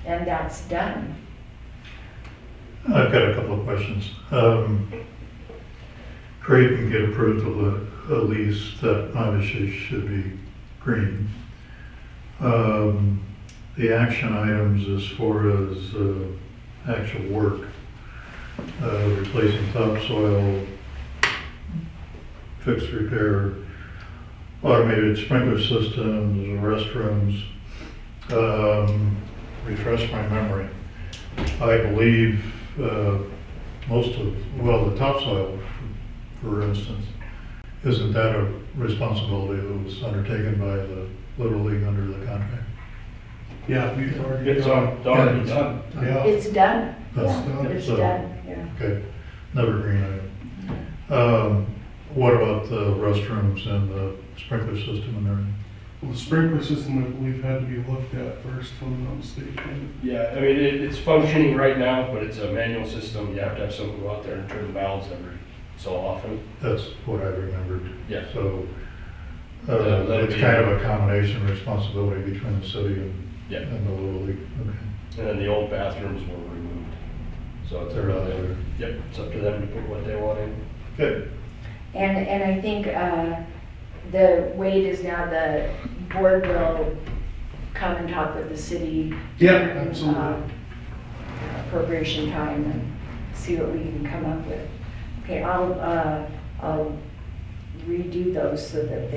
that's done. I've got a couple of questions. Craig can get approved of a lease that obviously should be green. The action items as far as actual work, replacing topsoil, fix, repair, automated sprinkler systems, restrooms. Refresh my memory. I believe most of, well, the topsoil, for instance, isn't that a responsibility that was undertaken by the Little League under the contract? Yeah, we've already. It's already done. Yeah. It's done. That's Yeah, done. it's So- done, yeah. Okay, never green item. What about the restrooms and the sprinkler system and everything? Well, the sprinkler system, I believe, had to be looked at first, if I'm not mistaken. Yeah, I mean, it's functioning right now, but it's a manual system. You have to have someone go out there and turn the valves every so often. That's what I remembered. Yeah. So, that'd it's be- kind of a combination responsibility between the city Yeah. and the Little League. Okay. And then the old bathrooms were removed. So it's They're out there. Yep, it's up to them to put what they want in. Good. And I think the weight is now the board will come and talk with the city. Yeah, during, absolutely. Appropriation time and see what we can come up with. Okay, I'll redo those so that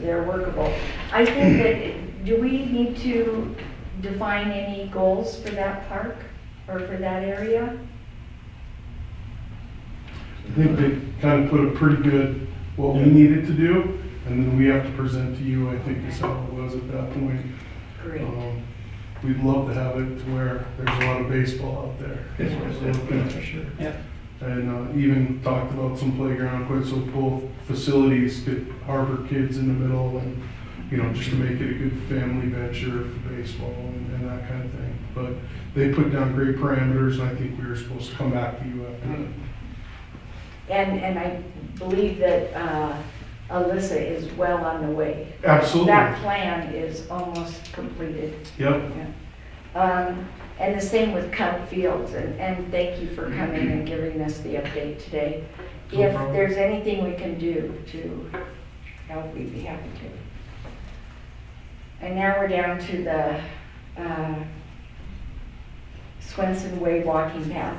they're workable. I think that, do we need to define any goals for that park or for that area? I think they kind of put a pretty good, what we needed to do, and then we have to present to you, I think is how it was at that point. Great. We'd love to have it to where there's a lot of baseball out there. For sure. And even talked about some playground equipment, so both facilities could harbor kids in the middle and, you know, just to make it a good family venture for baseball and that kind of thing. But they put down great parameters, and I think we were supposed to come back to you after that. And I believe that Alyssa is well on the way. Absolutely. That plan is almost completed. Yep. And the same with Cup Fields, and thank you for coming and giving us the update today. No If problem. there's anything we can do to help, we'd be happy to. And now we're down to the Swenson Way walking path.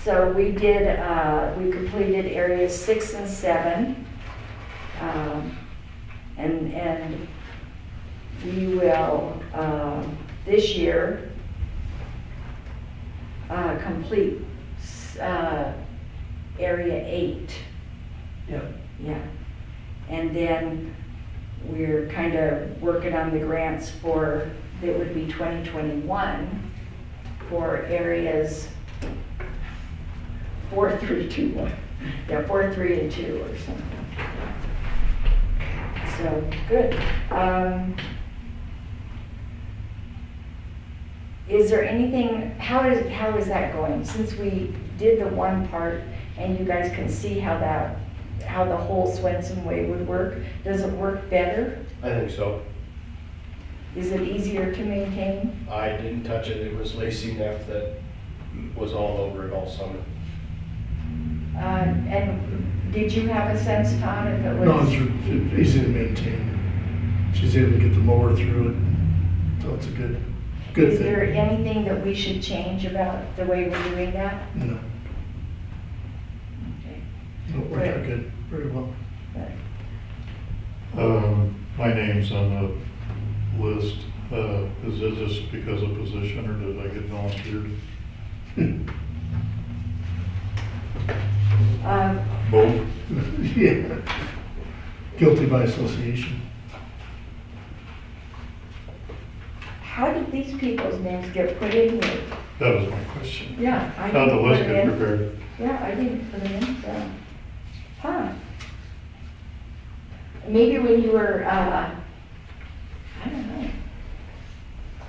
So we completed areas 6 and 7. And we will, this year, complete area 8. Yep. Yeah. And then we're kind of working on the grants for, that would be 2021, for areas 4 through 2. Yeah, 4, 3, and 2 or something. So, good. Is there anything, how is that going? Since we did the one part and you guys can see how the whole Swenson Way would work, does it work better? I think so. Is it easier to maintain? I didn't touch it. It was Lacey Neff that was all over it all summer. And did you have a sense, Todd, if it was? No, it's easy to maintain. She's able to get the mower through it, so it's a good Is there thing. anything that we should change about the way we're doing that? No, Okay. no, it worked out good, very well. Good. My name's on the list. Is it just because of position or did I get volunteered? Both? Yeah. Guilty by association. How did these people's names get put in here? That was my question. Yeah, I How'd the didn't list put get it in. prepared? Yeah, I didn't put it in, so. Huh. Maybe when you were, I don't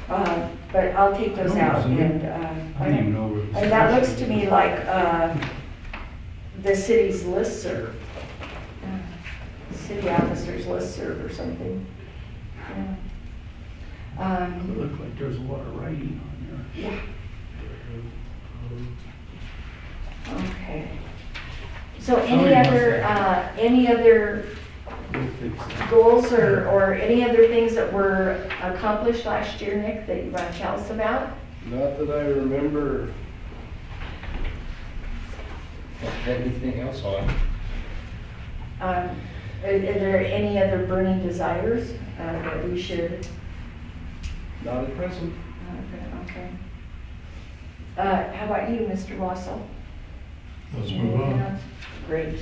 know. But I'll take those out and, I don't even know where. and that looks to me like, the city's listserv. City officers listserv or something. Yeah. It looked like there's a lot of writing on Yeah. Okay. So Somebody must any other We'll fix it. goals or any other things that were accomplished last year, Nick, that you want to tell us about? Not that I remember anything else on. Are there any other burning desires that we should? Not at present. Okay. How about you, Mr. Wassel? Let's move on. Great.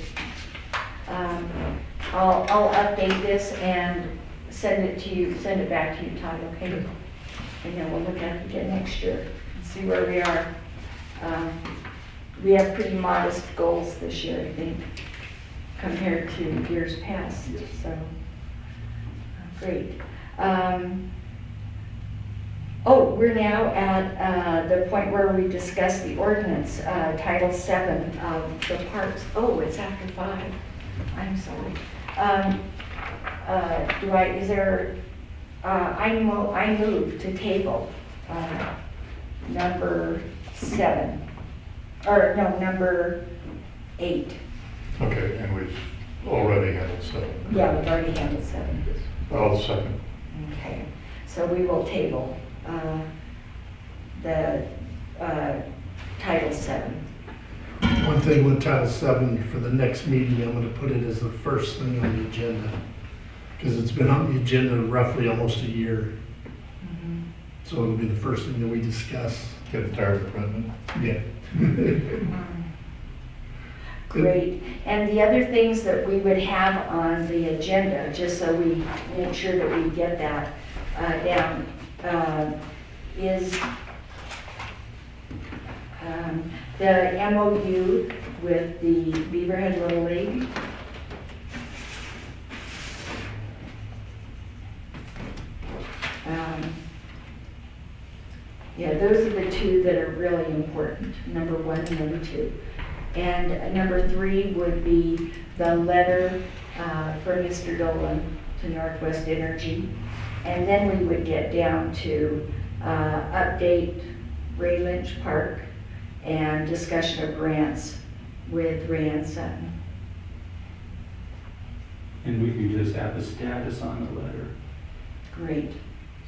I'll update this and send it back to you, Todd, okay? And then we'll look at it again next year and see where we are. We have pretty modest goals this year, I think, compared to years past, so, great. We're now at the point where we discuss the ordinance, Title VII of the parks. Oh, it's after 5. I'm sorry. I move to table number 7, or no, number 8. Okay, and we've already handled 7. Yeah, we've already handled 7. I'll second. Okay, so we will table the Title VII. One thing with Title VII, for the next meeting, I'm gonna put it as the first thing on the agenda. Because it's been on the agenda roughly almost a year. So it'll be the first thing that we discuss. Getting tired of printing Yeah. Great. And the other things that we would have on the agenda, just so we make sure that we get that down, is the MOU with the Beaverhead Little League. Yeah, those are the two that are really important, number 1 and number 2. And number 3 would be the letter from Mr. Dillon to Northwest Energy. And then we would get down to update Ray Lynch Park and discussion of grants with Ray and Sutton. And we can just have a status on the letter, Great.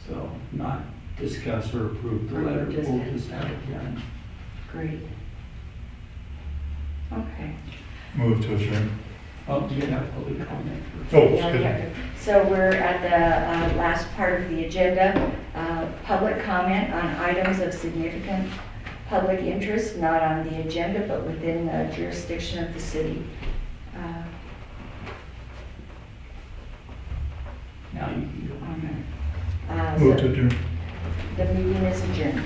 so not discuss or approve the Or letter, just- we'll just have it done. Great. Okay. Move to adjourn. Oh, you can have public comment first. Oh, Yeah, excuse we me. have to- So we're at the last part of the agenda, public comment on items of significant public interest, not on the agenda, but within the jurisdiction of the city. Now you can go. So Move to adjourn. the meeting is adjourned.